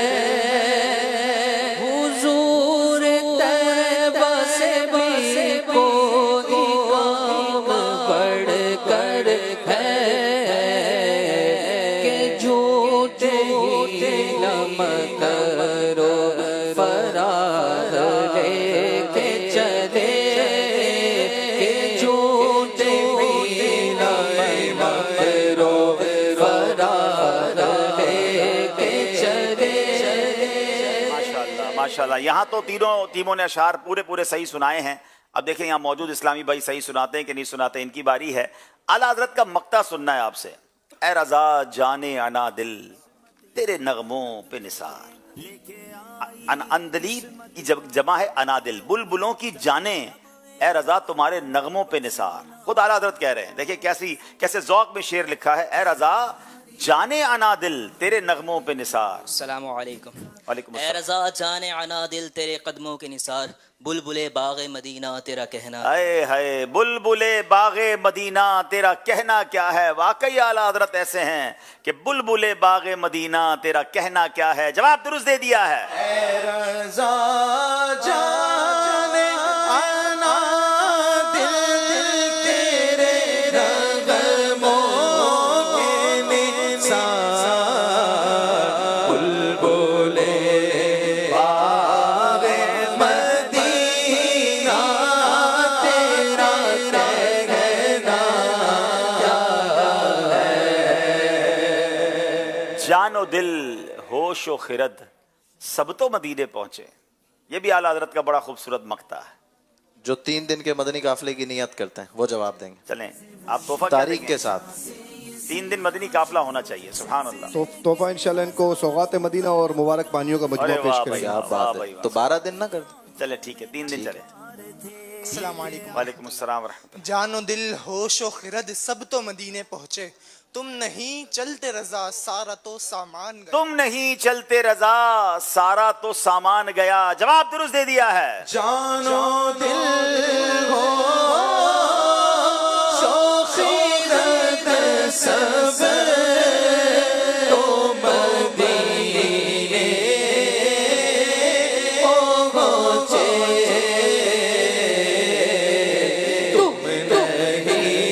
करो फराग लेके चले माशाल्लाह, यहाँ तो तीनों टीमों ने अशार पूरे पूरे सही सुनाए हैं। अब देखें यहाँ मौजूद इस्लामी भाई सही सुनाते हैं कि नहीं सुनाते, इनकी बारी है। आला हजरत का मक्ता सुनना है आपसे। ए रजा जाने अना दिल तेरे नगमों पे निसार। अंदली की जमा है अनादिल, बुलबुलों की जाने ए रजा तुम्हारे नगमों पे निसार। खुद आला हजरत कह रहे हैं, देखिए कैसे ज़ौक़ में शेर लिखा है। ए रजा जाने अनादिल तेरे नगमों पे निसार। अस्सलामु अलैकुम। वालेकुम ए रज़ा जाने अनादिल तेरे कदमों के निसार, बुलबुले बागे मदीना तेरा कहना। हाय हाय, बुलबुले बागे मदीना तेरा कहना क्या है। वाकई आला हजरत ऐसे हैं कि बुलबुले बागे मदीना तेरा कहना क्या है। जवाब दुरुस्त दे दिया है। ए रज़ा जाने अनादिल तेरे नगमों के निसार, बुलबुले बागे मदीना तेरा कहना क्या है। जानो दिल होश व खिरद सब तो मदीने पहुंचे। ये भी आला हजरत का बड़ा खूबसूरत मक्ता है। जो 3 दिन के मदनी काफिले की नियत करते हैं वो जवाब देंगे। चलें, आप तोहफा क्या तारीख देंगे? के साथ 3 दिन मदनी काफिला होना चाहिए। सुभान अल्लाह। तो तोहफा इंशाल्लाह इनको सौगात मदीना और मुबारक पानियों का मजमूआ अरे पेश वाह करेंगे। भाई, क्या वाह बात भाई, है। वाह। तो 12 दिन ना कर चले ठीक है, 3 दिन चले। अस्सलाम वालेकुम। वालेकुम अस्सलाम व रहमतुल्लाह। जानो दिल होश व खिरद सब तो मदीने पहुँचे, तुम नहीं चलते रजा सारा तो सामान गया। तुम नहीं चलते रजा सारा तो सामान गया। जवाब दुरुस्त दे दिया है। जानो दिल होश व खिरद सब तो मदीने पहुँचे, तुम नहीं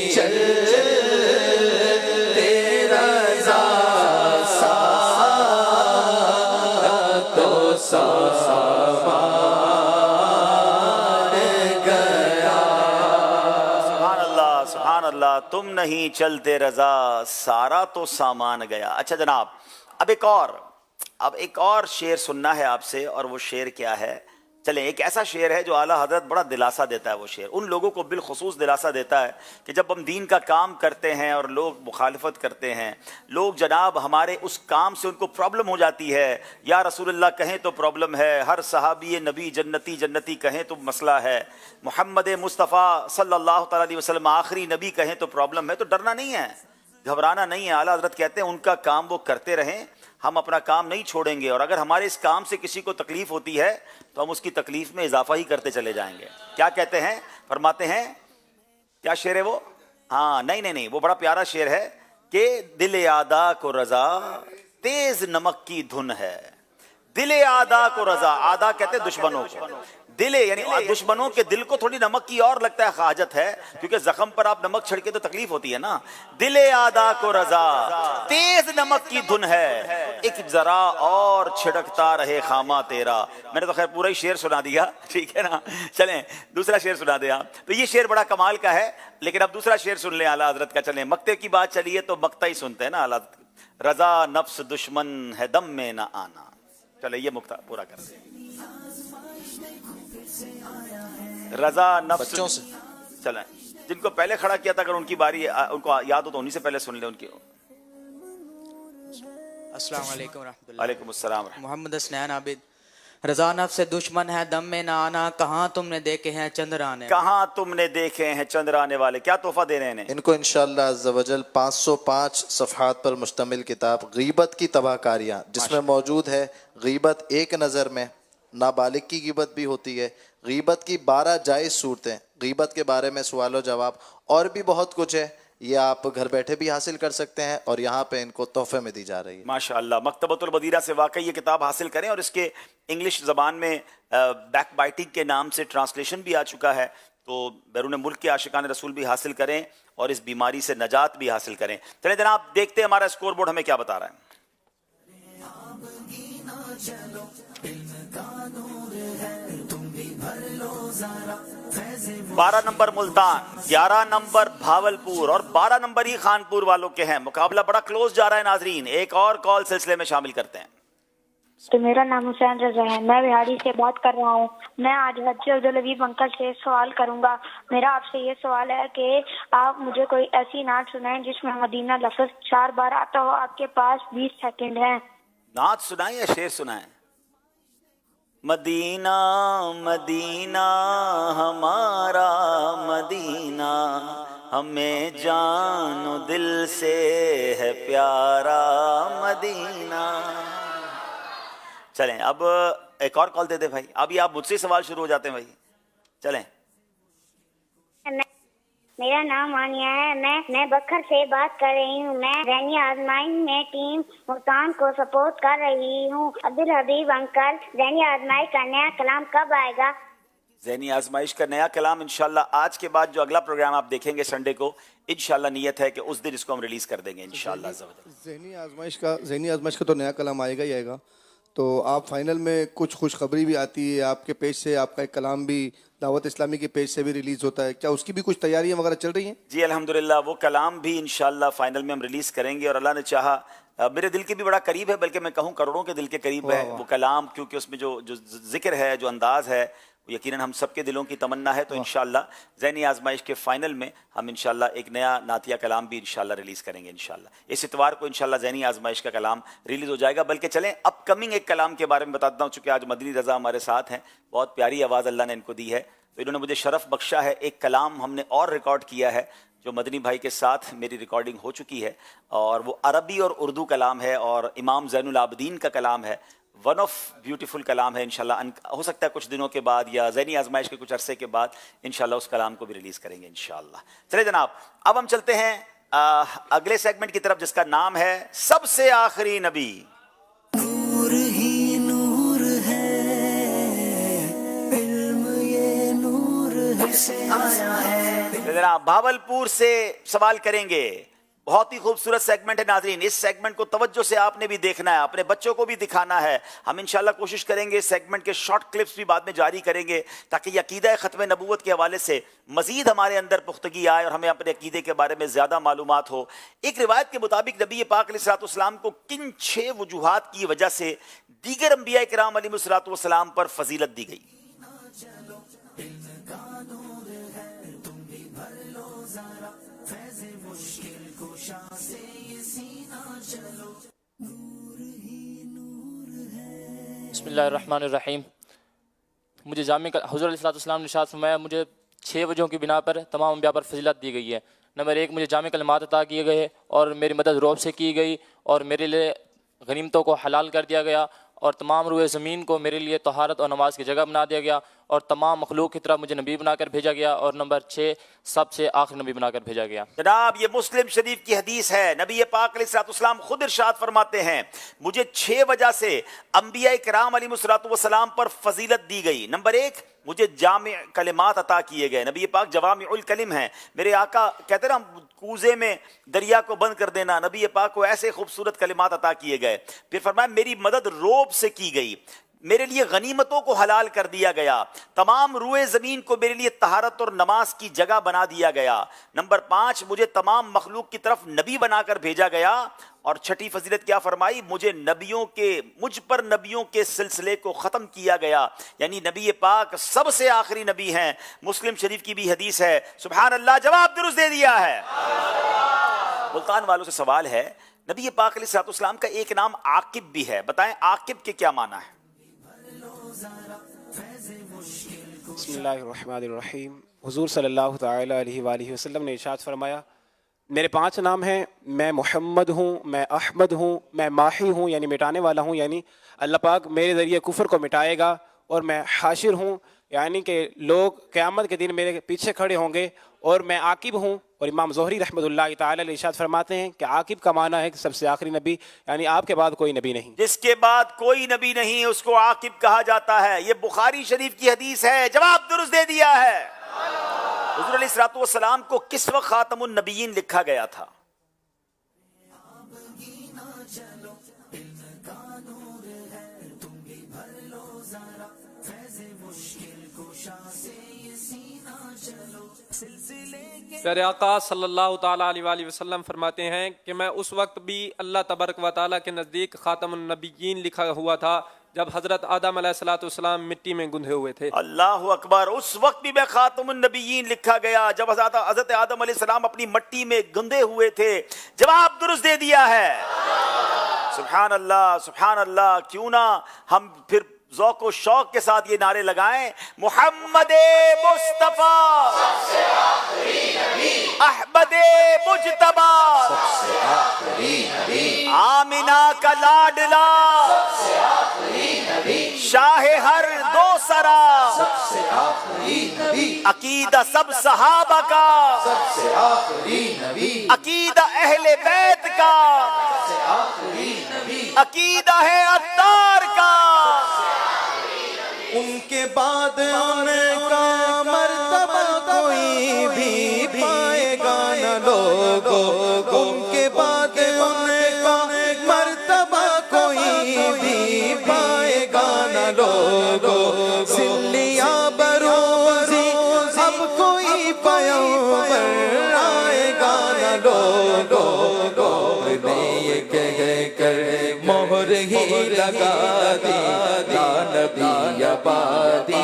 चलते रज़ा सारा तो सामान गया। सुभान अल्लाह, सुभान अल्लाह। तुम नहीं चलते रजा सारा तो सामान गया। अच्छा जनाब, अब एक और शेर सुनना है आपसे। और वो शेर क्या है? चलें, एक ऐसा शेर है जो आला हजरत बड़ा दिलासा देता है। वो शेर उन लोगों को बिलखुसूस दिलासा देता है कि जब हम दीन का काम करते हैं और लोग मुखालफत करते हैं, लोग जनाब हमारे उस काम से उनको प्रॉब्लम हो जाती है। या रसूलुल्लाह कहें तो प्रॉब्लम है, हर सहाबी नबी जन्नती जन्नती कहें तो मसला है, मोहम्मद मुस्तफ़ा सल्लल्लाहु तआला अलैहि वसल्लम आखिरी नबी कहें तो प्रॉब्लम है। तो डरना नहीं है, घबराना नहीं है। आला हजरत कहते हैं उनका काम वो करते रहें, हम अपना काम नहीं छोड़ेंगे। और अगर हमारे इस काम से किसी को तकलीफ होती है तो हम उसकी तकलीफ में इजाफा ही करते चले जाएंगे। क्या कहते हैं? फरमाते हैं, क्या शेर है वो? हाँ, नहीं, वो बड़ा प्यारा शेर है कि दिल आदा को रजा तेज नमक की धुन है। दिल आदा को रजा, आदा कहते हैं दुश्मनों को, दिल यानी दुश्मनों के दिल को थोड़ी नमक की और लगता है हाजत है, क्योंकि जख्म पर आप नमक छिड़के तो तकलीफ होती है ना। दिल आदा को रजा तेज नमक की धुन है, एक जरा और छिड़कता रहे खामा तेरा। मैंने तो खैर पूरा ही शेर सुना दिया, ठीक है ना। चलें दूसरा शेर सुना दे आप। तो ये शेर बड़ा कमाल का है, लेकिन अब दूसरा शेर सुन लें आला हजरत का। चलें, मक्ते की बात चली है तो मक्ता ही सुनते हैं ना आला। रजा नफ्स दुश्मन है दम में ना आना। चले ये मुक्ता पूरा कर दे। रजा नफ्स बच्चों से चलें, जिनको पहले खड़ा किया था अगर उनकी बारी उनको याद हो तो उन्हीं से पहले सुन ले उनकी। अस्सलाम वालेकुम रहमतुल्लाह। वालेकुम अस्सलाम। मोहम्मद हसनैन आबिद। रजा नफ्स से दुश्मन है दम में ना आना, कहाँ तुमने देखे हैं चंद्र आने। कहाँ तुमने देखे हैं चंद्र आने वाले। क्या तोहफा दे रहे हैं इनको इंशाअल्लाह अज़्ज़ व जल 505 सफ़हात पर मुश्तमिल किताब गीबत की तबाहकारियाँ, जिसमें मौजूद है गीबत एक नज़र में, नाबालिग की गीबत भी होती है, गीबत की 12 जायज़ सूरतें, गीबत के बारे में सवाल जवाब और भी बहुत कुछ है। ये आप घर बैठे भी हासिल कर सकते हैं और यहाँ पे इनको तोहफे में दी जा रही है। माशाअल्लाह, मकतबतुल बदीरा से वाकई ये किताब हासिल करें। और इसके इंग्लिश ज़बान में बैक बाइटिंग के नाम से ट्रांसलेशन भी आ चुका है, तो बैरून मुल्क के आशिकान रसूल भी हासिल करें और इस बीमारी से नजात भी हासिल करें। चले जनाब देखते हैं हमारा स्कोर बोर्ड हमें क्या बता रहा है। 12 नंबर मुल्तान, 11 नंबर भावलपुर और 12 नंबर ही खानपुर वालों के हैं। मुकाबला बड़ा क्लोज जा रहा है नाजरीन। एक और कॉल सिलसिले में शामिल करते हैं। تو میرا نام حسین رضا ہے، میں بہاڑی سے بات کر رہا ہوں۔ میں آج حاجی عبدالحبیب انکل سے سوال کروں گا۔ میرا آپ سے یہ سوال ہے کہ آپ مجھے کوئی ایسی نعت سنائیں جس میں مدینہ لفظ 4 بار آتا ہو۔ آپ کے پاس 20 سیکنڈ ہیں۔ نعت سنائیں یا شعر سنائیں؟ مدینہ مدینہ ہمارا مدینہ، ہمیں جان و دل سے ہے پیارا مدینہ۔ چلیں اب ایک اور کال دے دیں بھائی، ابھی آپ مجھ سے سوال شروع ہو جاتے ہیں بھائی، چلیں۔ میرا نام مانیہ ہے، میں بکھر سے بات کر رہی ہوں۔ میں ذہنی آزمائش میں ٹیم ملتان کو سپورٹ کر رہی ہوں۔ عبدالحبیب انکل، ذہنی آزمائش کا نیا کلام کب آئے گا؟ ذہنی آزمائش کا نیا کلام انشاءاللہ آج کے بعد جو اگلا پروگرام آپ دیکھیں گے سنڈے کو، انشاءاللہ نیت ہے کہ اس دن اس کو ہم ریلیز کر دیں گے انشاءاللہ۔ ذہنی آزمائش کا تو نیا کلام آئے گا ہی آئے گا، تو آپ فائنل میں کچھ خوشخبری بھی آتی ہے آپ کے پیج سے، آپ کا ایک کلام بھی دعوت اسلامی کے پیج سے بھی ریلیز ہوتا ہے، کیا اس کی بھی کچھ تیاریاں وغیرہ چل رہی ہیں؟ جی الحمدللہ، وہ کلام بھی انشاءاللہ فائنل میں ہم ریلیز کریں گے، اور اللہ نے چاہا میرے دل کے بھی بڑا قریب ہے، بلکہ میں کہوں کروڑوں کے دل کے قریب ہے وہ کلام، کیونکہ اس میں جو ذکر ہے، جو انداز ہے، یقیناً ہم سب کے دلوں کی تمنا ہے۔ تو انشاءاللہ ذہنی آزمائش کے فائنل میں ہم انشاءاللہ ایک نیا نعتیہ کلام بھی انشاءاللہ ریلیز کریں گے انشاءاللہ۔ اس اتوار کو انشاءاللہ ذہنی آزمائش کا کلام ریلیز ہو جائے گا۔ بلکہ چلیں اپ کمنگ ایک کلام کے بارے میں بتا دیتا ہوں، چونکہ آج مدنی رضا ہمارے ساتھ ہیں، بہت پیاری آواز اللہ نے ان کو دی ہے، تو انہوں نے مجھے شرف بخشا ہے۔ ایک کلام ہم نے اور ریکارڈ کیا ہے جو مدنی بھائی کے ساتھ میری ریکارڈنگ ہو چکی ہے، اور وہ عربی اور اردو کلام ہے، اور امام زین العابدین کا کلام ہے۔ ون آف بیوٹیفل کلام ہے، انشاءاللہ ہو سکتا ہے کچھ دنوں کے بعد یا ذہنی آزمائش کے کچھ عرصے کے بعد انشاءاللہ اس کلام کو بھی ریلیز کریں گے انشاءاللہ۔ چلے جناب، اب ہم چلتے ہیں اگلے سیگمنٹ کی طرف، جس کا نام ہے سب سے آخری نبی۔ نور ہی نور ہے، علم یہ نور ہے سے آیا ہے۔ جناب بھاولپور سے سوال کریں گے، بہت ہی خوبصورت سیگمنٹ ہے ناظرین، اس سیگمنٹ کو توجہ سے آپ نے بھی دیکھنا ہے، اپنے بچوں کو بھی دکھانا ہے۔ ہم انشاءاللہ کوشش کریں گے اس سیگمنٹ کے شارٹ کلپس بھی بعد میں جاری کریں گے، تاکہ یہ عقیدہ ختم نبوت کے حوالے سے مزید ہمارے اندر پختگی آئے اور ہمیں اپنے عقیدے کے بارے میں زیادہ معلومات ہو۔ ایک روایت کے مطابق نبی پاک علیہ الصلوۃ والسلام کو کن 6 وجوہات کی وجہ سے دیگر انبیاء کرام علیہ الصلوۃ والسلام پر فضیلت دی گئی؟ بسم اللہ الرحمن الرحیم۔ مجھے حضور علیہ السلام نے ارشاد فرمایا، مجھے 6 وجہوں کی بنا پر تمام انبیاء پر فضیلت دی گئی ہے۔ نمبر 1، مجھے جامع کلمات عطا کیے گئے اور میری مدد رعب سے کی گئی، اور میرے لیے غنیمتوں کو حلال کر دیا گیا، اور تمام روئے زمین کو میرے لیے طہارت اور نماز کی جگہ بنا دیا گیا، اور تمام مخلوق کی طرف مجھے نبی بنا کر بھیجا گیا، اور نمبر 6، سب سے آخری نبی بنا کر بھیجا گیا۔ جناب یہ مسلم شریف کی حدیث ہے، نبی پاک علیہ الصلوۃ والسلام خود ارشاد فرماتے ہیں مجھے 6 وجہ سے انبیاء کرام علیہ الصلوۃ والسلام پر فضیلت دی گئی۔ نمبر 1، مجھے جامع کلمات عطا کیے گئے، نبی پاک جوامع الکلم ہیں، میرے آقا کہتے ہیں نا کوزے میں دریا کو بند کر دینا، نبی پاک کو ایسے خوبصورت کلمات عطا کیے گئے۔ پھر فرمایا میری مدد روب سے کی گئی، میرے لیے غنیمتوں کو حلال کر دیا گیا، تمام روئے زمین کو میرے لیے طہارت اور نماز کی جگہ بنا دیا گیا۔ نمبر 5، مجھے تمام مخلوق کی طرف نبی بنا کر بھیجا گیا، اور 6ٹھی فضیلت کیا فرمائی، مجھ پر نبیوں کے سلسلے کو ختم کیا گیا، یعنی نبی پاک سب سے آخری نبی ہیں۔ مسلم شریف کی بھی حدیث ہے، سبحان اللہ، جواب درست دے دیا ہے۔ ملتان والوں سے سوال ہے، نبی پاک علیہ الصلوۃ والسلام کا ایک نام عاقب بھی ہے، بتائیں عاقب کے کیا معنی ہے؟ بسم اللہ الرحمن الرحیم۔ حضور صلی اللہ تعالیٰ علیہ وآلہ وسلم نے ارشاد فرمایا، میرے 5 نام ہیں، میں محمد ہوں، میں احمد ہوں، میں ماحی ہوں یعنی مٹانے والا ہوں، یعنی اللہ پاک میرے ذریعے کفر کو مٹائے گا، اور میں حاشر ہوں یعنی کہ لوگ قیامت کے دن میرے پیچھے کھڑے ہوں گے، اور میں عاقب ہوں۔ اور امام زہری رحمۃ اللہ تعالی علیہ ارشاد فرماتے ہیں کہ عاقب کا معنی ہے کہ سب سے آخری نبی، یعنی آپ کے بعد کوئی نبی نہیں، جس کے بعد کوئی نبی نہیں اس کو عاقب کہا جاتا ہے۔ یہ بخاری شریف کی حدیث ہے، جواب درست دے دیا ہے۔ حضور علیہ الصلوۃ والسلام کو کس وقت خاتم النبیین لکھا گیا تھا؟ प्यारे आका सल्लल्लाहु ताला अलैहि वसल्लम फरमाते हैं कि मैं उस वक्त भी अल्लाह तबारक व ताला के नज़दीक खातमुन नबिय्यीन लिखा हुआ था जब हजरत आदम अलैहिस्सलाम मिट्टी में गुंधे हुए थे। अल्लाहु अकबर। उस वक्त भी मैं खातमुन नबिय्यीन लिखा गया जब हजरत आदम अलैहिस्सलाम अपनी मिट्टी में गुंधे हुए थे। जवाब दुरुस्त दे दिया है। सुभान अल्लाह, सुभान अल्लाह। क्यों ना हम फिर ज़ौक़ व शौक़ के साथ ये नारे लगाएं, मोहम्मद मुस्तफ़ा अहमद मुजतबा आमिना का लाडला शाह हर दो सरा अकीदा सब सहाबा का अकीदा अहले बैत का अकीदा है अत्तार का। उनके बाद उनका मर्तबा कोई भी पाएगा न लोगों, उनके बाद उनका मर्तबा कोई भी पाएगा न लोगों। सिल्लिया बरोज़ी अब कोई पैगंबर आएगा न लोगों, ने ये कह कर मोहर ही लगा दी, ला नबी आबादी,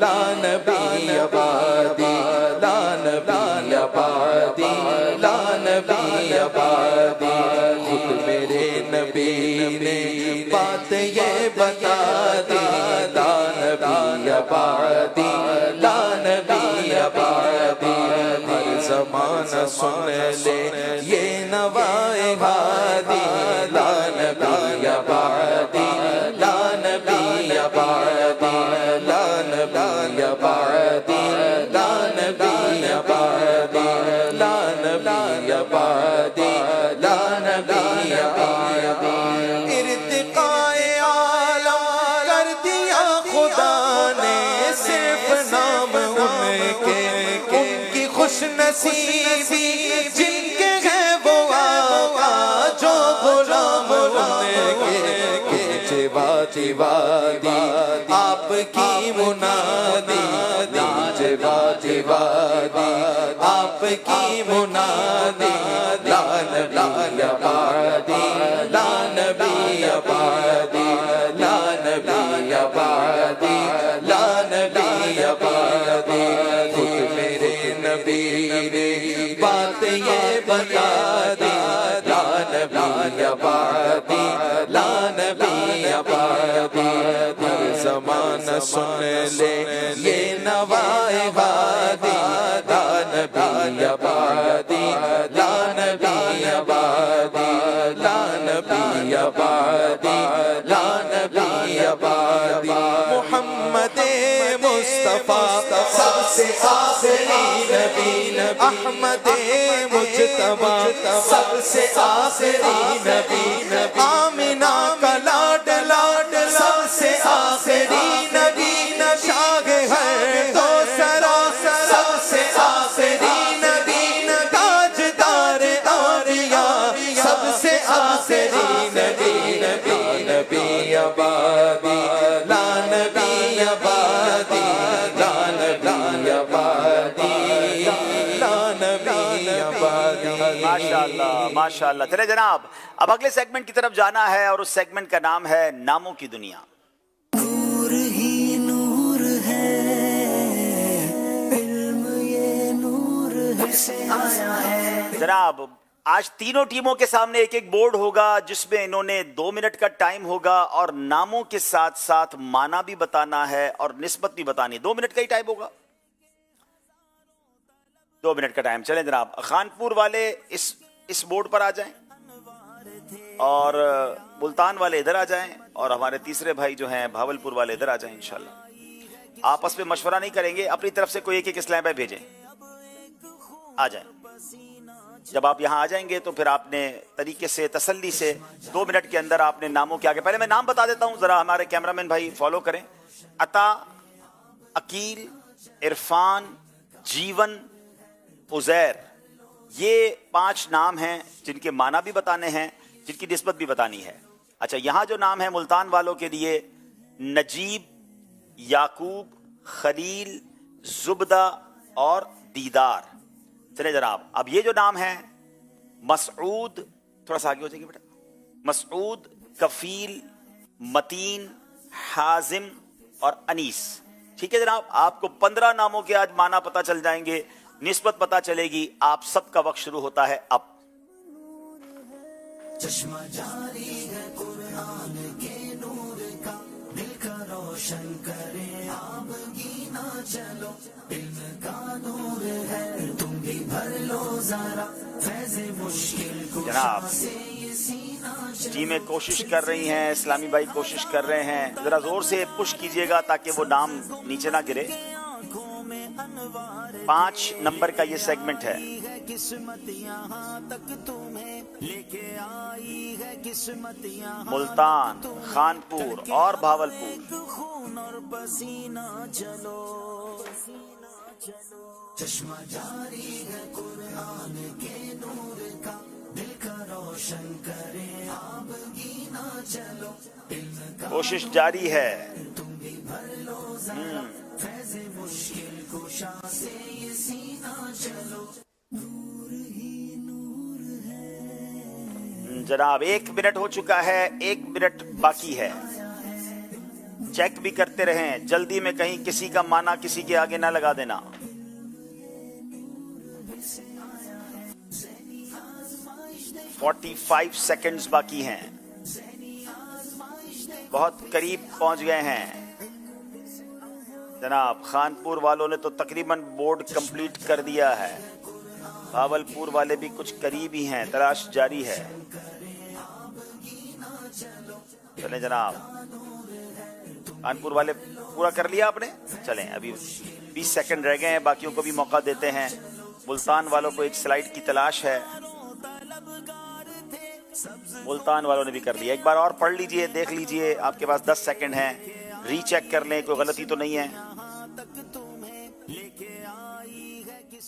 ला नबी आबादी, ला नबी आबादी, ला नबी आबादी। खुद मेरे नबी ने बात ये बता दी, ला नबी आबादी, ला नबी आबादी। हर ज़माना सुन ले ये नवाए हादी, ला नबी आबादी, ला नबी आबादी, ला नबी आबादी, ला नबी आबादी, ला नबी आबादी, ला नबी आबादी। इर्तिकाए आलम कर दिया खुदा ने सिर्फ नाम उनके, उनकी खुश नसीबी जिनके हैं वो आका जो गुलाम उनके। चिवा चिवा दी आपकी मुनादी, चिवा चिवा दी आपकी मुनादी, ला नबी आबादी, ला नबी आबादी, ला नबी आबादी, ला नबी आबादी। खुद मेरे नबी ने बात ये बता दी, ला नबी आबादी, ला नबी आबादी। हर ज़माना सुन ले ये नवाए वादी, ला नबी आबादी, ला नबी आबादी, ला नबी आबादी, ला नबी आबादी। मोहम्मद मुस्तफ़ा सबसे आखिरी नबी, अहमद मुजतबा सबसे आखिरी नबी, आमिना का लाडला सबसे आखिरी नबी, शाह हर दो सरा सबसे आखिरी नबी, ताजदार औलिया सबसे आखिरी नबी, नबी नबी आबादी, ला नबी आबादी, ला नबी आबादी, ला नबी आबादी। माशाअल्लाह, माशाअल्लाह। चले जनाब, अब अगले सेगमेंट की तरफ जाना है और उस सेगमेंट का नाम है नामों की दुनिया। नूर ही नूर है, इल्म ये नूर है से आया है। जनाब, आज तीनों टीमों के सामने एक एक बोर्ड होगा जिसमें इन्होंने 2 मिनट का टाइम होगा और नामों के साथ साथ माना भी बताना है और निस्बत भी बतानी है। 2 मिनट का ही टाइम होगा, 2 मिनट का टाइम। चलें जनाब, खानपुर वाले इस बोर्ड पर आ जाएं और मुल्तान वाले इधर आ जाएं और हमारे तीसरे भाई जो हैं भावलपुर वाले इधर आ जाएं। इंशाल्लाह आपस में मशवरा नहीं करेंगे, अपनी तरफ से कोई एक एक इस्लाम भाई भेजें, आ जाएं। जब आप यहाँ आ जाएंगे तो फिर आपने तरीके से तसल्ली से 2 मिनट के अंदर आपने नामों के आगे, पहले मैं नाम बता देता हूँ, जरा हमारे कैमरामैन भाई फॉलो करें। अता, अकील, इरफान, जीवन, उज़ैर, ये 5 नाम हैं जिनके माना भी बताने हैं, जिनकी निस्बत भी बतानी है। अच्छा, यहाँ जो नाम है मुल्तान वालों के लिए नजीब, याकूब, खलील, जुबदा, और दीदार। चले जनाब, अब ये जो नाम है मसऊद, थोड़ा सा आगे हो जाएगी बेटा, मसऊद, कफील, मतीन, हाजिम और अनीस। ठीक है जनाब, आपको 15 नामों के आज माना पता चल जाएंगे, निस्बत पता चलेगी। आप सबका वक्त शुरू होता है अब। चश्मा जारी है कुरान के नूर का, दिल का रोशन करे आबगी ना चलो, इल्म का नूर है तुम भी भर लो जरा, फैज़े मुश्किल कुशा से ये सीना चलो। टीमें कोशिश कर रही हैं, इस्लामी भाई कोशिश कर रहे हैं, जरा जोर से पुश कीजिएगा ताकि वो नाम नीचे ना गिरे। 5 नंबर का ये सेगमेंट है। किस्मत यहाँ तक तुम्हें लेके आई है, किस्मत यहाँ मुल्तान, खानपुर और भावलपुर। खून और पसीना चलो, चश्मा जारी है कुरान के नूर का, दिल का रोशन करे आबगी ना चलो, इल्म का कोशिश जारी है। तुम भी भर लो जरा, फैज़े मुश्किल कुशा से ये सीना चलो, नूर ही नूर है। जनाब 1 मिनट हो चुका है, 1 मिनट बाकी है। चेक भी करते रहें, जल्दी में कहीं किसी का माना किसी के आगे ना लगा देना। ज़ैनी 45 सेकंड्स बाकी हैं, बहुत करीब पहुंच गए हैं जनाब। खानपुर वालों ने तो तकरीबन बोर्ड कंप्लीट कर दिया है, भावलपुर वाले भी कुछ करीब ही हैं, तलाश जारी है। चलें जनाब, कानपुर वाले पूरा कर लिया आपने? चलें, अभी 20 सेकंड रह गए हैं, बाकियों को भी मौका देते हैं। मुल्तान वालों को एक स्लाइड की तलाश है, मुल्तान वालों ने भी कर लिया। एक बार और पढ़ लीजिए, देख लीजिए, आपके पास 10 सेकंड हैं, रीचेक कर लें, कोई गलती तो नहीं है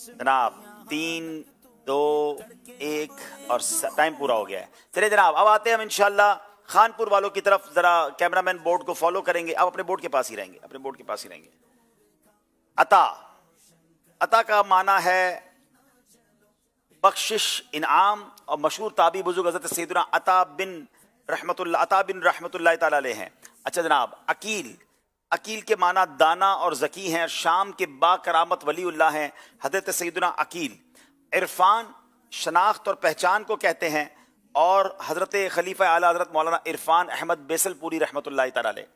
जनाब। 3, 2, 1 और टाइम पूरा हो गया है। चलिए जनाब, अब आते हैं हम इंशाल्लाह खानपुर वालों की तरफ। जरा कैमरामैन बोर्ड को फॉलो करेंगे, अब अपने बोर्ड के पास ही रहेंगे, अपने बोर्ड के पास ही रहेंगे। अता, अता का माना है बख्शिश, इनाम, और मशहूर ताबी बुजुर्ग हज़रत सैयदना अता बिन रहमतुल्लाह ताला अलैह हैं। अच्छा जनाब, अकील, अकील के माना दाना और ज़की हैं, शाम के बाकरामत वलीउल्लाह हैं हज़रत सैयदना अकील। इरफान, शनाख्त और पहचान को कहते हैं, और हज़रत खलीफा आला हज़रत मौलाना इरफान अहमद बेसलपुरी रहमतुल्लाह ताला अलैह।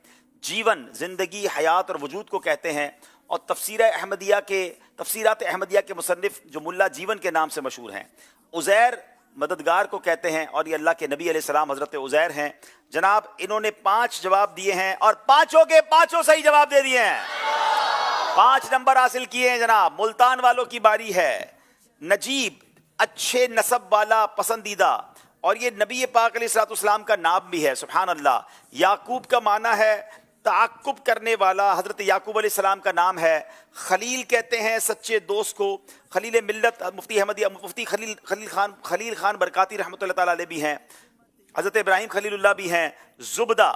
जीवन, ज़िंदगी, हयात और वजूद को कहते हैं, और तफसीरात अहमदिया के मुसन्निफ जो मुल्ला जीवन के नाम से मशहूर हैं। उज़ैर, मददगार को कहते हैं, और ये अल्लाह के नबी अलैहिस्सलाम हज़रत उज़ैर हैं। जनाब इन्होंने 5 जवाब दिए हैं, और पांचों के पांचों सही जवाब दे दिए हैं, 5 नंबर हासिल किए हैं जनाब। मुल्तान वालों की बारी है। नजीब, अच्छे नसब वाला, पसंदीदा, और ये नबी पाक अलैहिस्सलाम का नाम भी है, सुभान अल्लाह। याकूब का माना है ताक़ुब करने वाला, हज़रत याकूब अलैहिस्सलाम का नाम है। खलील कहते हैं सच्चे दोस्त को। खलील मिल्लत मुफ्ती अहमदिया मुफ्ती खलील खान बरकाती रहमतुल्लाह ताला अलैह भी हैं। हज़रत इब्राहिम खलीलुल्लाह भी हैं। ज़ुबदा,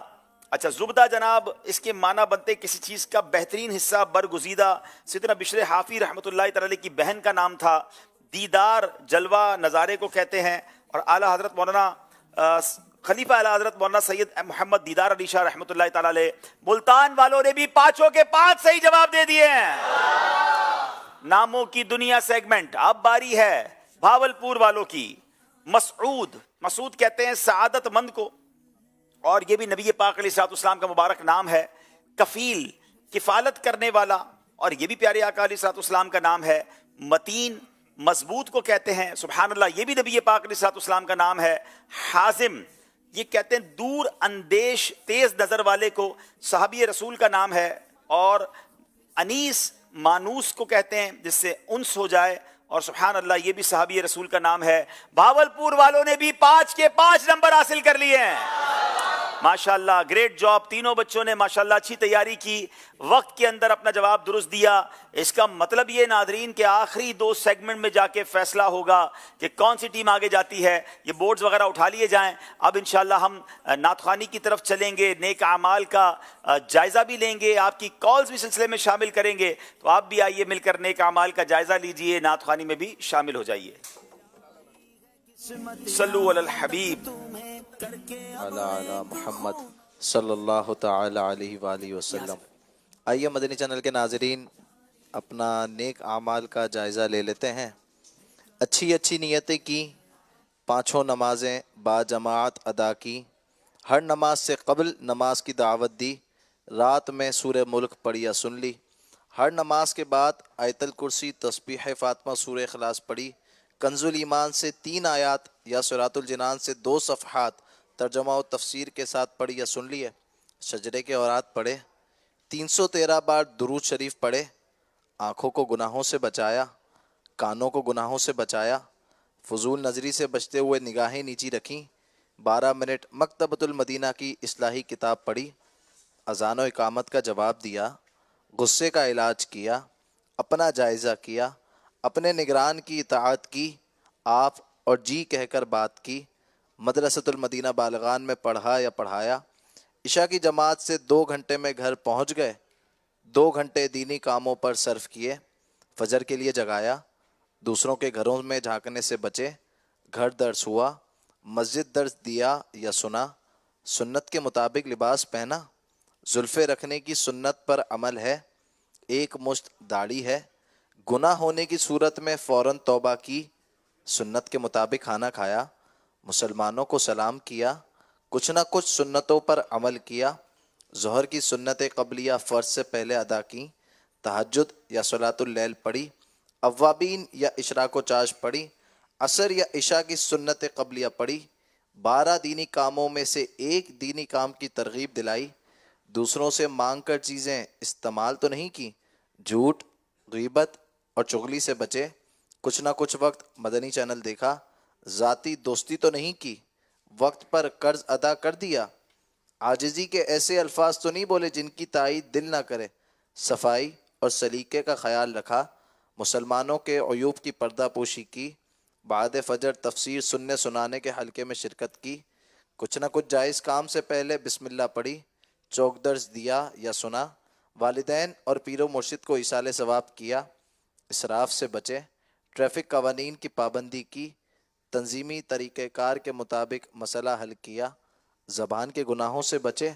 अच्छा ज़ुबदा जनाब इसके माना बनते किसी चीज़ का बेहतरीन हिस्सा, बरगुज़ीदा। सैयदना बिश्र हाफ़ी रहमतुल्लाह ताला अलैह की बहन का नाम था। दीदार, जलवा, नज़ारे को कहते हैं, और आला हज़रत मौलाना खलीफा आला हज़रत मौलाना सैयद मोहम्मद दीदार अली शाह रहमतुल्लाह ताला अलैह। मुल्तान वालों ने भी पांचों के 5 सही जवाब दे दिए हैं। नामों की दुनिया सेगमेंट, अब बारी है भावलपुर वालों की। मसऊद, मसूद कहते हैं सआदतमंद को, और ये भी नबी पाक अलैहिस्सलाम का मुबारक नाम है। कफील, किफालत करने वाला, और ये भी प्यारे आका अलैहिस्सलाम का नाम है। मतीन, मजबूत को कहते हैं, सुभान अल्लाह, ये भी नबी पाक अलैहिस्सलाम का नाम है। हाजिम, ये कहते हैं दूर अंदेश, तेज नजर वाले को, सहाबी रसूल का नाम है। और अनीस, मानूस को कहते हैं जिससे उन्स हो जाए, और सुभान अल्लाह, ये भी सहाबी रसूल का नाम है। भावलपुर वालों ने भी 5 के 5 नंबर हासिल कर लिए हैं। माशाल्लाह, ग्रेट जॉब। तीनों बच्चों ने माशाल्लाह अच्छी तैयारी की, वक्त के अंदर अपना जवाब दुरुस्त दिया। इसका मतलब ये नादरीन के आखिरी 2 सेगमेंट में जाके फैसला होगा कि कौन सी टीम आगे जाती है। ये बोर्ड्स वगैरह उठा लिए जाएं। अब इंशाल्लाह हम नातखानी की तरफ चलेंगे, नेक अमाल का जायज़ा भी लेंगे, आपकी कॉल्स भी सिलसिले में शामिल करेंगे। तो आप भी आइए, मिलकर नेक अमाल का जायज़ा लीजिए, नातखानी में भी शामिल हो जाइए। सल्लु अलल हबीब अला मुहम्मद सल्लल्लाहु तआला अलैहि वालिहि वसल्लम। आइए मदनी चैनल के नाजरीन, अपना नेक आमाल का जायज़ा ले लेते हैं। अच्छी अच्छी नीयतें की, 5 नमाजें बाजमात अदा की, हर नमाज से कबल नमाज की दावत दी, रात में सूरह मुल्क पढ़ी या सुन ली, हर नमाज के बाद आयतल कुर्सी तस्बीह फ़ातिमा सूरह इखलास पढ़ी, कंजुल ईमान से 3 आयात या सूरतुल जिनान से 2 सफ़हात तर्जुमा और तफसीर के साथ पढ़ी या सुन लिए, शजरे के औरात पढ़े, 313 बार दुरूद शरीफ पढ़े, आँखों को गुनाहों से बचाया, कानों को गुनाहों से बचाया, फजूल नज़री से बचते हुए निगाहें नीची रखीं, 12 मिनट मकतबतुल मदीना की इस्लाही किताब पढ़ी, अज़ान और इकामत का जवाब दिया, गुस्से का इलाज किया, अपना जायज़ा किया, अपने निगरान की इताअत की, आप और जी कहकर बात की, मदरसतुल मदीना बालगान में पढ़ा या पढ़ाया, इशा की जमात से 2 घंटे में घर पहुंच गए, 2 घंटे दीनी कामों पर सर्फ किए, फजर के लिए जगाया, दूसरों के घरों में झांकने से बचे, घर दर्स हुआ, मस्जिद दर्स दिया या सुना, सुन्नत के मुताबिक लिबास पहना, जुल्फ़े रखने की सुन्नत पर अमल है, एक मुश्त दाढ़ी है, गुनाह होने की सूरत में फ़ौरन तौबा की, सुन्नत के मुताबिक खाना खाया, मुसलमानों को सलाम किया, कुछ ना कुछ सुन्नतों पर अमल किया, ज़ोहर की सुन्नत क़ब्लिया फ़र्ज से पहले अदा की, तहज्जुद या सलातुल लैल पढ़ी, अव्वाबीन या इशराक़ो चाश पढ़ी, असर या इशा की सुन्नत क़ब्लिया पढ़ी, 12 दीनी कामों में से एक दीनी काम की तरगीब दिलाई, दूसरों से मांग कर चीज़ें इस्तेमाल तो नहीं की, झूठ, ग़ीबत और चुगली से बचे, कुछ ना कुछ वक्त मदनी चैनल देखा, ज़ाती दोस्ती तो नहीं की, वक्त पर कर्ज अदा कर दिया, आजिज़ी के ऐसे अल्फाज तो नहीं बोले जिनकी ताईद दिल ना करे, सफाई और सलीके का ख्याल रखा, मुसलमानों के अयूब की पर्दा पोशी की, बाद फ़जर तफसीर सुनने सुनाने के हल्के में शिरकत की, कुछ ना कुछ जायज़ काम से पहले बिस्मिल्लाह पढ़ी, चौक दर्ज दिया या सुना, वालिदैन और पीरो मुर्शिद को इसाले सवाब किया, इसराफ से बचे, ट्रैफिक कवानीन की पाबंदी की, तंजीमी तरीक़ेकार के मुताबिक मसला हल किया, ज़बान के गुनाहों से बचे,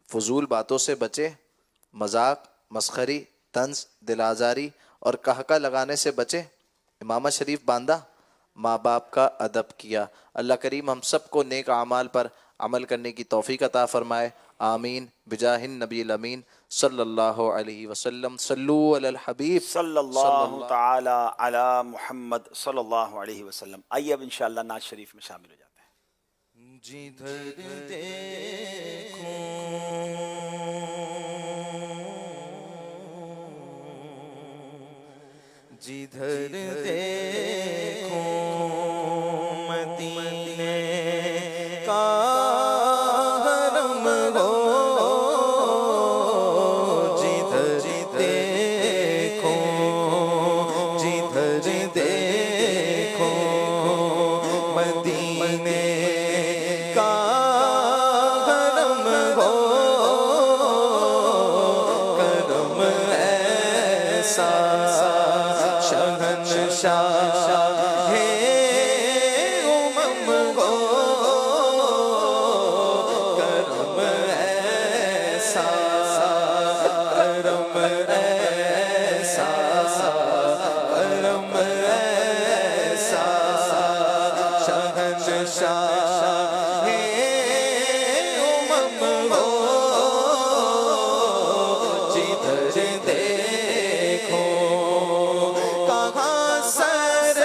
फजूल बातों से बचे, मजाक, मस्खरी, तंज, दिलाजारी और कहका लगाने से बचे, इमामा शरीफ बांधा, माँ बाप का अदब किया। अल्लाह करीम हम सब को नेक आमाल पर अमल करने की तौफीक अता फरमाए। आमीन बिजाहिन नबी अमीन सल्लल्लाहु अलैहि वसल्लम। सल्लू अलल हबीब सल्लल्लाहु ताला अला मुहम्मद सल्लल्लाहु अलैहि वसल्लम। आइए अब इंशाअल्लाह नाज शरीफ में शामिल हो जाते हैं। जिधर देखूं जिधर देखूं मदीने का हरम हो, जिधर देखूं जिधर देखूं मदीने का हरम हो, करम ऐसा शहंशाह है उमम को, करम ऐसा करम ऐसा करम ऐसा शहंशाह है उमम को, जिधर देखो कहाँ सर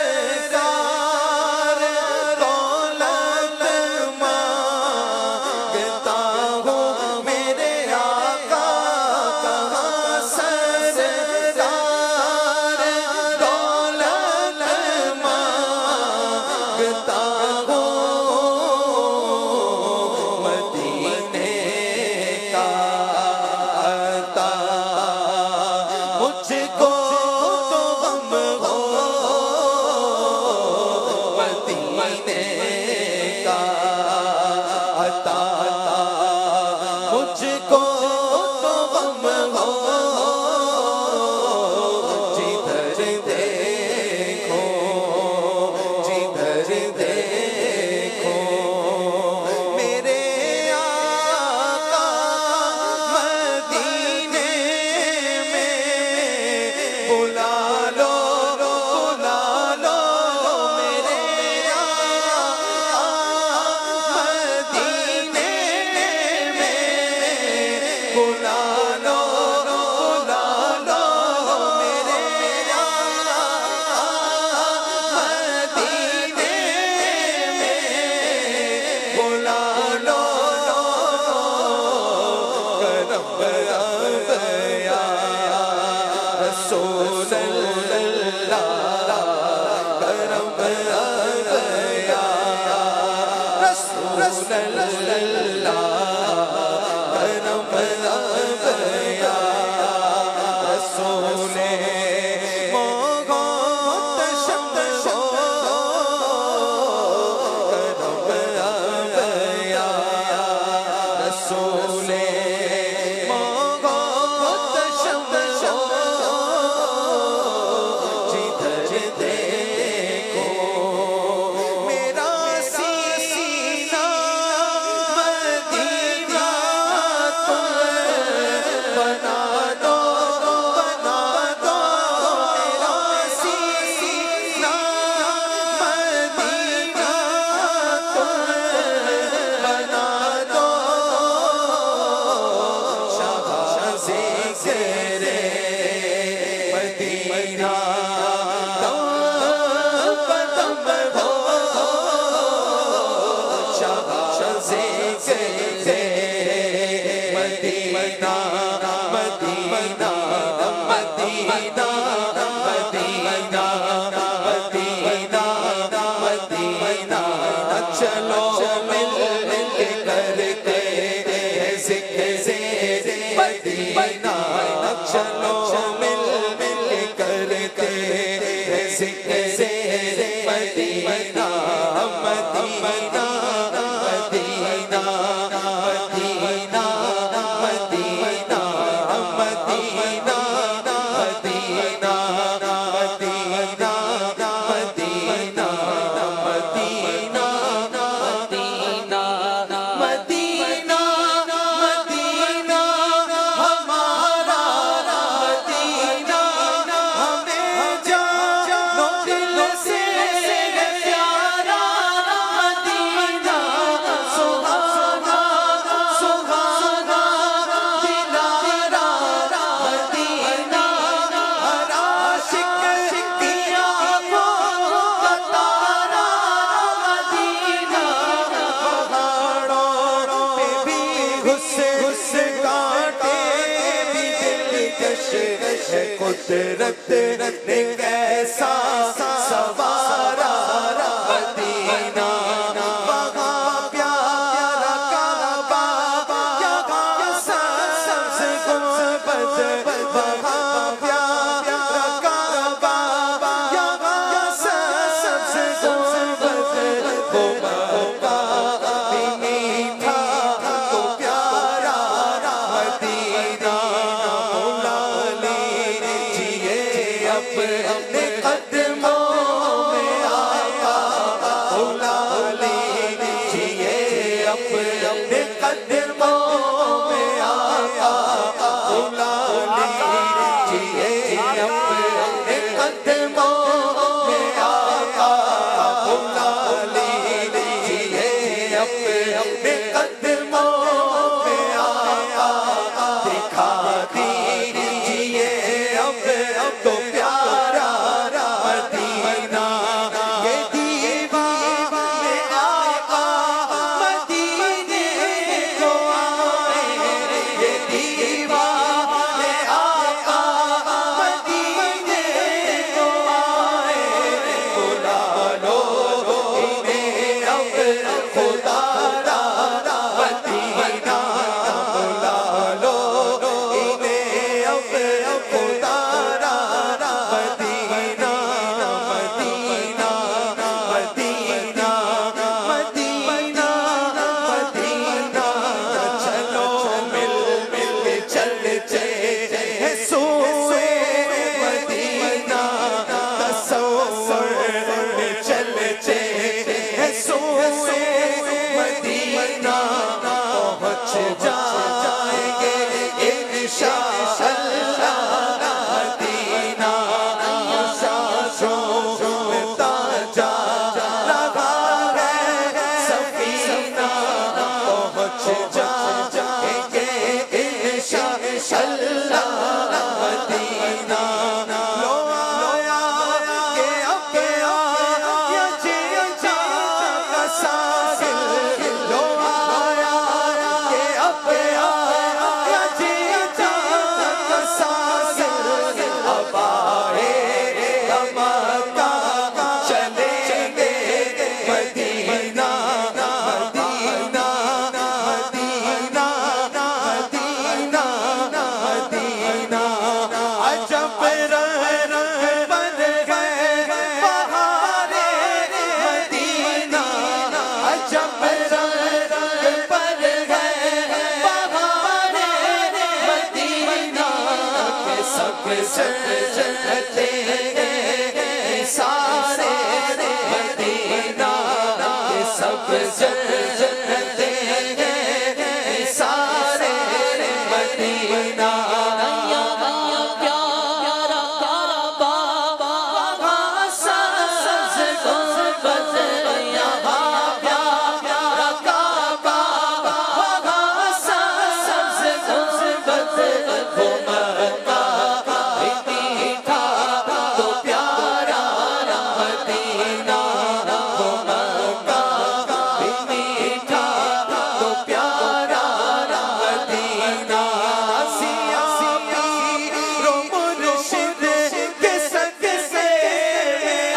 قدرت نے کیسا سوارا مدینہ وہاں پیارا کعبہ یہاں سبز گنبد وہاں پیارا کعبہ یہاں سبز گنبد وہ موقع بھی میٹھا تو پیارا مدینہ اپنے قدموں میں آیا مولا لیجیے اپنے قدموں میں آیا مولا لیجیے اپنے قدموں میں آیا مولا لیجیے اپنے قدموں میں آیا دکھا دیجیے اب تو پیارا مدینہ یہ دیوانے آقا مدینے जन्नते सारे मदीना के सब जन्नते सारे मदीना प्यारा बाबा वहाँ सब्ज़ गुंबद यहाँ प्यारा काबा वहाँ सब्ज़ गुंबद वो मक्का भी मीठा तो प्यारा मदीना वो मक्का भी मीठा तो प्यारा मदीना सिया पीरो मुर्शिद के सदक़े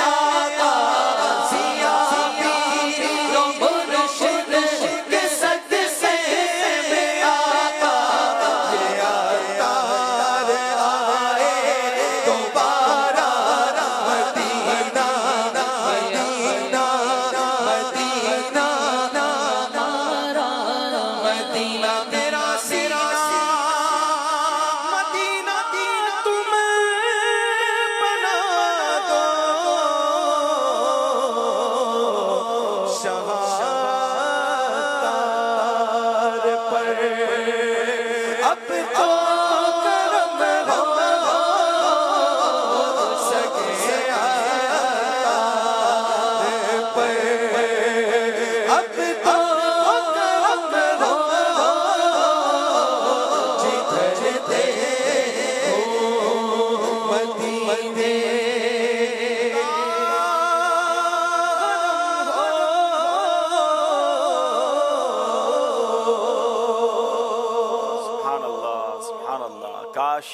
आका सिया पीरो मुर्शिद के सदक़े में आका ये अवतार आए दोबारा मदीना मदीना मदीना मदीना मेरा सीना मदीना तुम्हें बना दो शहादार पर अब तो करम हो सके पर अब तो करम हो जिधर देखो मदीने सुभान अल्लाह, काश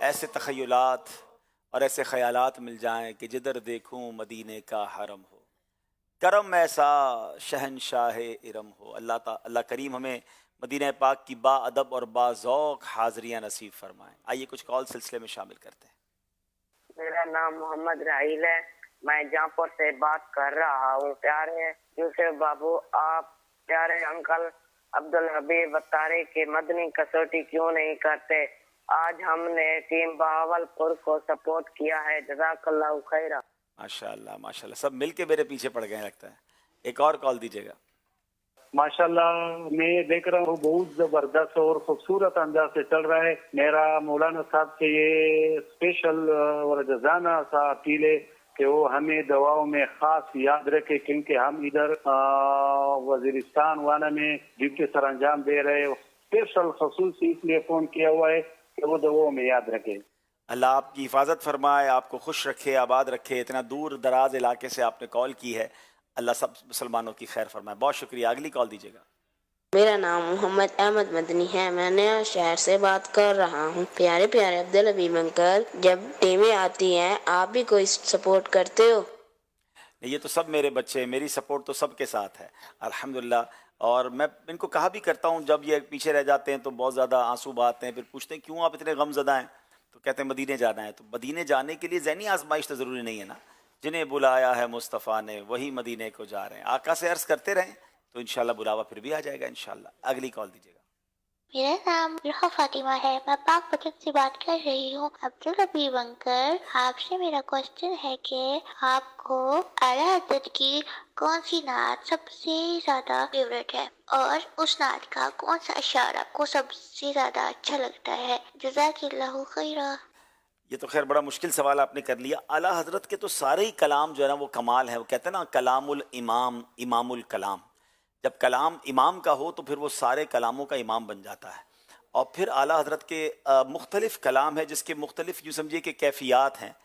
ऐसे तखयलात और ऐसे ख्यालात मिल जाएं कि जिधर देखूं मदीने का हरम हो, करम ऐसा शहनशाह इरम हो। अल्लाह करीम हमें मदीना पाक की बाअदब और बाज़ौक़ हाज़रियाँ नसीब फरमाएं। आइए कुछ कॉल सिलसिले में शामिल करते हैं। मेरा नाम मोहम्मद राहिल है, मैं जहाँपुर से बात कर रहा हूँ। प्यारे यूसुफ बाबू, आप प्यारे अंकल अब्दुल हबीब अत्तारी की मदनी कसौटी क्यों नहीं करते? आज हमने टीम बहावलपुर को सपोर्ट किया है, जज़ाकल्लाहु खैरा। माशाअल्लाह माशाअल्लाह, सब मिल के मेरे पीछे पड़ गए लगता है। एक और कॉल दीजिएगा। माशाल्लाह मैं देख रहा हूँ बहुत जबरदस्त और खूबसूरत अंदाज से चल रहा है। मेरा मौलाना साहब से ये स्पेशल और जजाना सा अपील है कि वो हमें दवाओं में खास याद रखे, क्योंकि हम इधर वजीरिस्तान वाला में ड्यूटी सर अंजाम दे रहे हैं। स्पेशल खसूस इसलिए फोन किया हुआ है कि वो दवाओं में याद रखे। अल्लाह आपकी हिफाजत फरमाए, आपको खुश रखे, आबाद रखे। इतना दूर दराज इलाके से आपने कॉल की है, अल्लाह सब मुसलमानों की खैर फरमाए। बहुत शुक्रिया। अगली कॉल दीजिएगा। मेरा नाम मोहम्मद अहमद मदनी है, मैं नया शहर से बात कर रहा हूँ। प्यारे प्यारे अब्दुल हबीब अंकल, जब टीमें आती हैं आप भी कोई सपोर्ट करते हो? ये तो सब मेरे बच्चे, मेरी सपोर्ट तो सबके साथ है अल्हम्दुलिल्लाह। और मैं इनको कहा भी करता हूँ, जब ये पीछे रह जाते हैं तो बहुत ज़्यादा आंसू बहाते हैं, फिर पूछते हैं क्यों आप इतने गमज़दा हैं, तो कहते हैं मदीने जाना है। तो मदीने जाने के लिए ज़हनी आजमाइश तो ज़रूरी नहीं है ना, जिन्हें बुलाया है मुस्तफ़ा ने वही मदीने को जा रहे हैं। आका से अर्ज़ करते रहें तो इंशाल्लाह बुलावा फिर भी आ जाएगा इंशाल्लाह। अगली कॉल दीजिएगा। मेरा नाम रुहा फातिमा है, मैं पाक पटन से बात कर रही हूँ। अब्दुल हबीब अंकल, आपसे मेरा क्वेश्चन है कि आपको आला हज़रत की कौन सी नात सबसे ज़्यादा फेवरेट है और उस नात का कौन सा अशार आपको सबसे ज़्यादा अच्छा लगता है? जज़ाकल्लाहु खैरा। ये तो खैर बड़ा मुश्किल सवाल आपने कर लिया। आला हज़रत के तो सारे ही कलाम जो है ना वो कमाल है। वो कहते हैं ना कलामुल इमाम इमामुल कलाम। जब कलाम इमाम का हो तो फिर वो सारे कलामों का इमाम बन जाता है। और फिर आला हज़रत के मुख्तलिफ़ कलाम है जिसके मुख्तलिफ़ यूँ समझिए कि कैफियात हैं।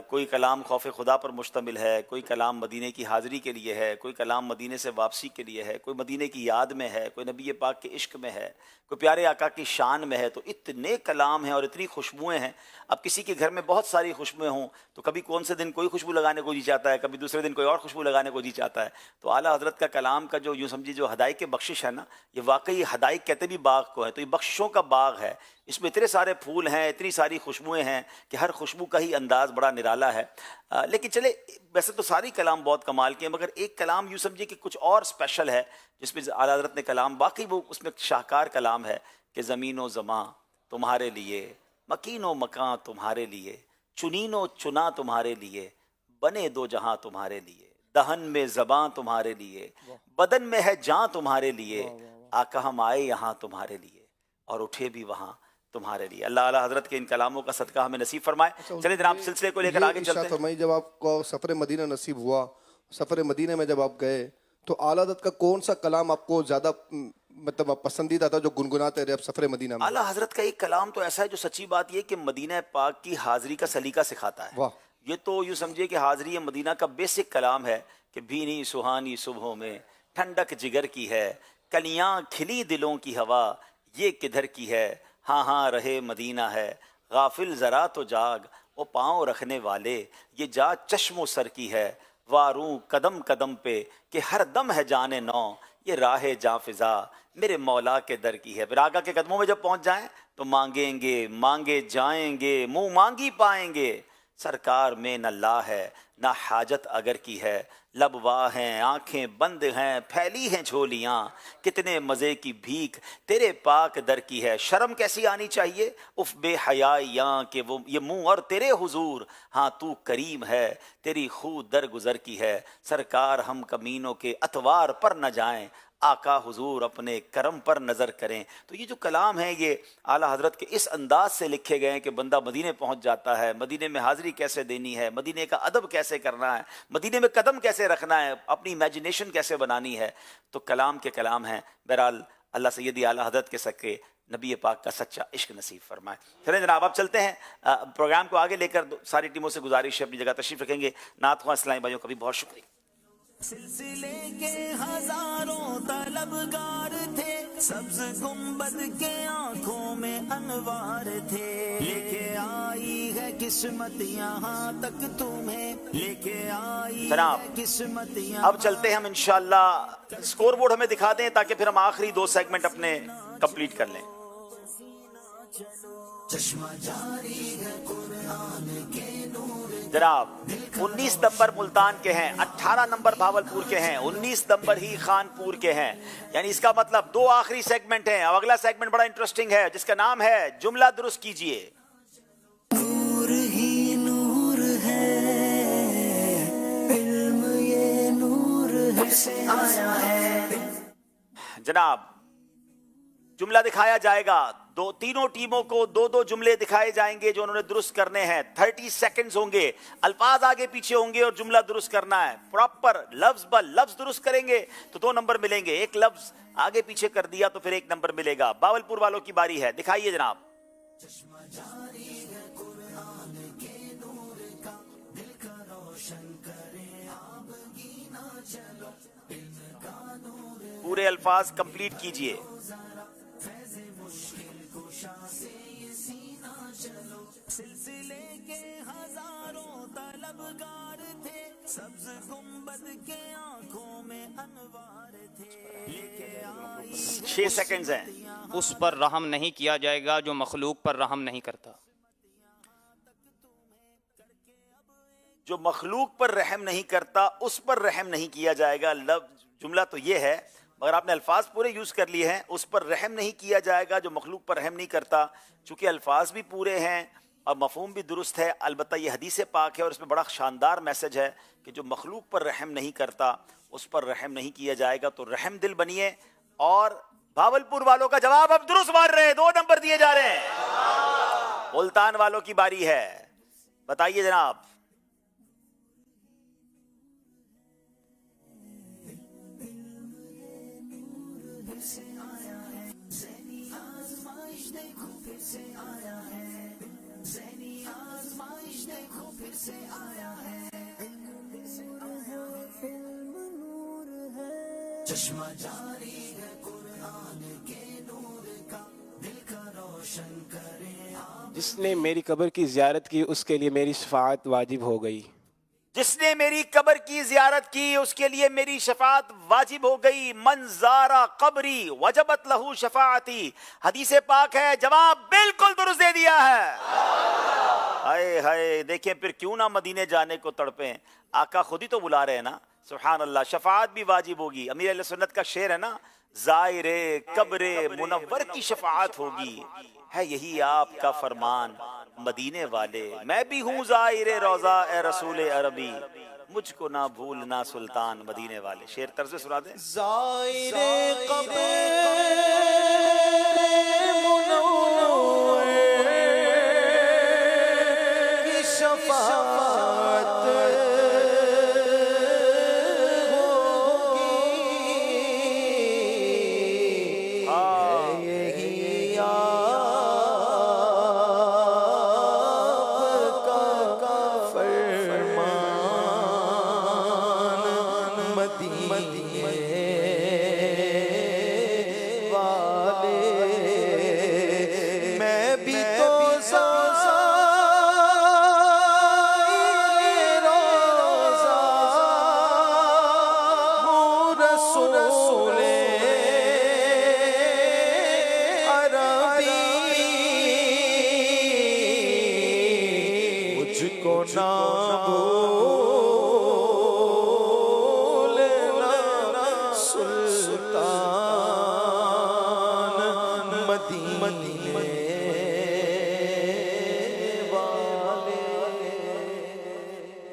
कोई कलाम खौफ खुदा पर मुश्तमिल है, कोई कलाम मदीने की हाज़िरी के लिए है, कोई कलाम मदीने से वापसी के लिए है, कोई मदीने की याद में है, कोई नबी पाक के इश्क में है, कोई प्यारे आका की शान में है। तो इतने कलाम हैं और इतनी खुशबुएँ हैं। अब किसी के घर में बहुत सारी खुशबुएँ हों तो कभी कौन से दिन कोई खुशबू लगाने को जी चाहता है, कभी दूसरे दिन कोई और खुशबू लगाने को जी चाहता है। तो आला हज़रत का कलाम का जो यूँ समझिए जो हदायक के बख्शिश है ना, ये वाकई हदायक कहते भी बाग को है, तो ये बख्शिशों का बाग है। इसमें इतने सारे फूल हैं, इतनी सारी खुशबुएँ हैं कि हर खुशबू का ही अंदाज़ बड़ा निराला है। लेकिन चले, वैसे तो सारी कलाम बहुत कमाल के हैं, मगर एक कलाम यूँ समझिए कि कुछ और स्पेशल है जिसमें आला हज़रत ने कलाम, बाकी वो उसमें शाहकार कलाम है कि ज़मीन व ज़मां तुम्हारे लिए मकीनो मकां तुम्हारे लिए, चुनीनो चुना तुम्हारे लिए, बने दो जहां तुम्हारे लिए, दहन में ज़बां तुम्हारे लिए, बदन में है जान तुम्हारे लिए, आका हम आए यहाँ तुम्हारे लिए और उठे भी वहाँ तुम्हारे लिए। अल्लाह आला हजरत के इन कलामों का सदका हमें नसीब फरमाए। चलिए जनाब सिलसिले को लेकर आगे चलते हैं। जब आपको सफ़र मदीना नसीब हुआ, सफ़र मदीना में जब आप गए तो आला हज़रत का कौन सा कलाम आपको ज़्यादा मतलब आप पसंदीदा था जो गुनगुनाते रहे आप सफ़र मदीना में? आला हजरत का एक कलाम तो ऐसा है जो सच्ची बात ये कि मदीना पाक की हाज़री का सलीका सिखाता है। ये तो यूँ समझिए कि हाज़री मदीना का बेसिक कलाम है कि भीनी सुहानी सुबहों में ठंडक जिगर की है, कलियाँ खिली दिलों की हवा ये किधर की है, हाँ हाँ रहे मदीना है, गाफिल ज़रा तो जाग वो पाँव रखने वाले, ये जा चश्मो सर की है, वारूं कदम कदम पे कि हर दम है जाने नौ, ये राह जा फिजा मेरे मौला के दर की है। फिर आका के कदमों में जब पहुँच जाएं तो मांगेंगे मांगे जाएंगे मुँह मांगी पाएंगे, सरकार में न ला है ना हाजत अगर की है, लब वाह हैं आँखें बंद हैं फैली हैं झोलियाँ, कितने मज़े की भीख तेरे पाक दर की है। शर्म कैसी आनी चाहिए उफ बेहयाइयाँ कि वो ये मुँह और तेरे हुजूर, हाँ तू करीम है तेरी खू दर गुज़र की है, सरकार हम कमीनों के अतवार पर न जाएं, आका हुजूर अपने करम पर नज़र करें। तो ये जो कलाम है ये आला हज़रत के इस अंदाज से लिखे गए हैं कि बंदा मदीने पहुंच जाता है, मदीने में हाज़री कैसे देनी है, मदीने का अदब कैसे करना है, मदीने में कदम कैसे रखना है, अपनी इमेजिनेशन कैसे बनानी है, तो कलाम के कलाम हैं। बहरहाल अल्लाह सैयदी आला हज़रत के सके नबी पाक का सच्चा इश्क नसीब फरमाए। चलें जनाब अब चलते हैं प्रोग्राम को आगे लेकर। सारी टीमों से गुजारिश है अपनी जगह तशरीफ़ रखेंगे। नात ख्वां इस्लामी भाइयों का भी बहुत शुक्रिया। सिलसिले के हजारों तलबगार थे, सब्ज गुंबद के आंखों में अनवार थे, लेके आई है किस्मत यहाँ तक तुम्हें, लेके आई है किस्मत यहाँ। अब चलते हैं हम इंशाअल्लाह। स्कोर बोर्ड हमें दिखा दें ताकि फिर हम आखिरी 2 सेगमेंट अपने कंप्लीट कर लें। चश्मा जारी है कुरान के नूर। जनाब 19 नंबर मुल्तान के हैं, 18 नंबर भावलपुर के हैं, 19 नंबर ही खानपुर के हैं। यानी इसका मतलब 2 आखिरी सेगमेंट हैं। अब अगला सेगमेंट बड़ा इंटरेस्टिंग है जिसका नाम है जुमला दुरुस्त कीजिए। नूर ही नूर है, इल्म ये नूर है से आया है। जनाब जुमला दिखाया जाएगा, तीनों टीमों को 2-2 जुमले दिखाए जाएंगे जो उन्होंने दुरुस्त करने हैं। 30 सेकंड्स होंगे, अल्फाज आगे पीछे होंगे और जुमला दुरुस्त करना है। प्रॉपर लफ्ज ब लफ्ज दुरुस्त करेंगे तो 2 नंबर मिलेंगे, एक लफ्ज आगे पीछे कर दिया तो फिर 1 नंबर मिलेगा। बावलपुर वालों की बारी है, दिखाइए जनाब। पूरे अल्फाज कंप्लीट कीजिए। सिलसिले के हजारों तलबगार थे, सब्ज गुंबद के आंखों में अनवार थे, लेके आई 6 सेकंड्स हैं। उस पर रहम नहीं किया जाएगा जो मखलूक पर रहम नहीं करता। जो मखलूक पर रहम नहीं करता उस पर रहम नहीं किया जाएगा। जुमला तो ये है मगर आपने अल्फाज पूरे यूज कर लिए हैं। उस पर रहम नहीं किया जाएगा जो मखलूक पर रहम नहीं करता। चूंकि अल्फाज भी पूरे हैं और मफहूम भी दुरुस्त है, अलबत्ता ये हदीस पाक है और इसमें बड़ा शानदार मैसेज है कि जो मखलूक पर रहम नहीं करता उस पर रहम नहीं किया जाएगा। तो रहम दिल बनिए। और भावलपुर वालों का जवाब अब दुरुस्त मार रहे हैं, 2 नंबर दिए जा रहे हैं। मुल्तान वालों की बारी है, बताइए जनाब। चश्मा जारी है कुरान के नूर का, दिल का रोशन करे। जिसने मेरी कब्र की जियारत की उसके लिए मेरी शफाअत वाजिब हो गई। जिसने मेरी कब्र की जियारत की उसके लिए मेरी शफाअत वाजिब हो गई। मन ज़ारा कब्री वजबत लहू शफाअती, हदीस पाक है। जवाब बिल्कुल दुरुस्त दे दिया है। हाय हाय, देखिए फिर क्यों ना मदीने जाने को तड़पें, आका खुद ही तो बुला रहे हैं ना। सुभान अल्लाह, शफाअत भी वाजिब होगी। अमीर अहले सुन्नत का शेर है ना, ज़ायरे कब्रे मुनव्वर की शफाअत होगी, है यही आपका फरमान मदीने वाले। मैं भी हूँ ज़ायरे रोज़ा ए रसूल अरबी, मुझको ना भूलना सुल्तान मदीने वाले। शेर तरज़ सुना दें। ज़ायरे कब्रे मुनव्वर की शफाअत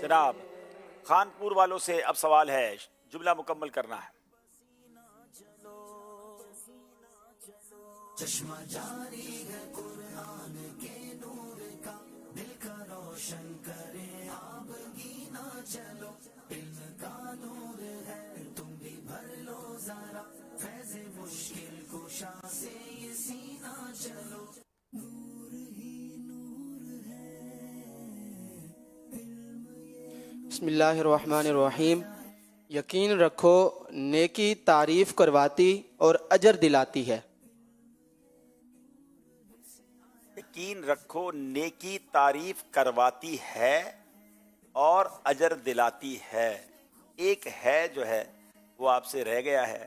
जनाब खानपुर वालों से अब सवाल है, जुमला मुकम्मल करना है। चश्मा जारी है कुरान के नूर का, दिल का रोशन करे आप गीना चलो, इल्म का नूर है तुम भी भर लो जरा, फैज़ मुश्किल कुशा से ये सीना चलो, नूर ही नूर है। बिस्मिल्लाहिर्रहमानिर्रहीम। यकीन रखो नेकी तारीफ करवाती और अजर दिलाती है। यकीन रखो नेकी तारीफ करवाती है और अजर दिलाती है। एक है जो है वो आपसे रह गया है,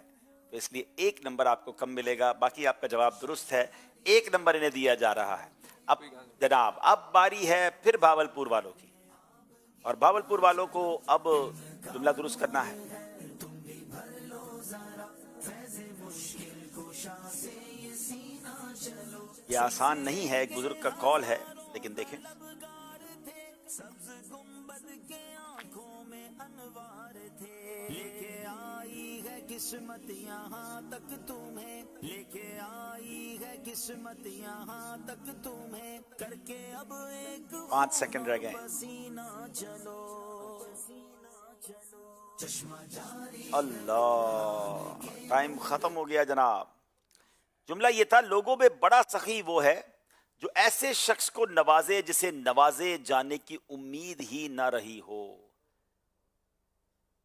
तो इसलिए 1 नंबर आपको कम मिलेगा, बाकी आपका जवाब दुरुस्त है। 1 नंबर इन्हें दिया जा रहा है। अब जनाब अब बारी है फिर भावलपुर वालों की, और भावलपुर वालों को अब जुमला दुरुस्त करना है। ये आसान नहीं है, एक बुजुर्ग का कॉल है, लेकिन देखें। लेके आई है किस्मत यहाँ तक तुम्हें, लेके आई है किस्मत यहाँ तक तुम्हें, करके अब एक 5 सेकंड रह गए। चलो चश्मा जारी। अल्लाह, टाइम खत्म हो गया जनाब। जुमला ये था, लोगों में बड़ा सखी वो है जो ऐसे शख्स को नवाजे जिसे नवाजे जाने की उम्मीद ही ना रही हो।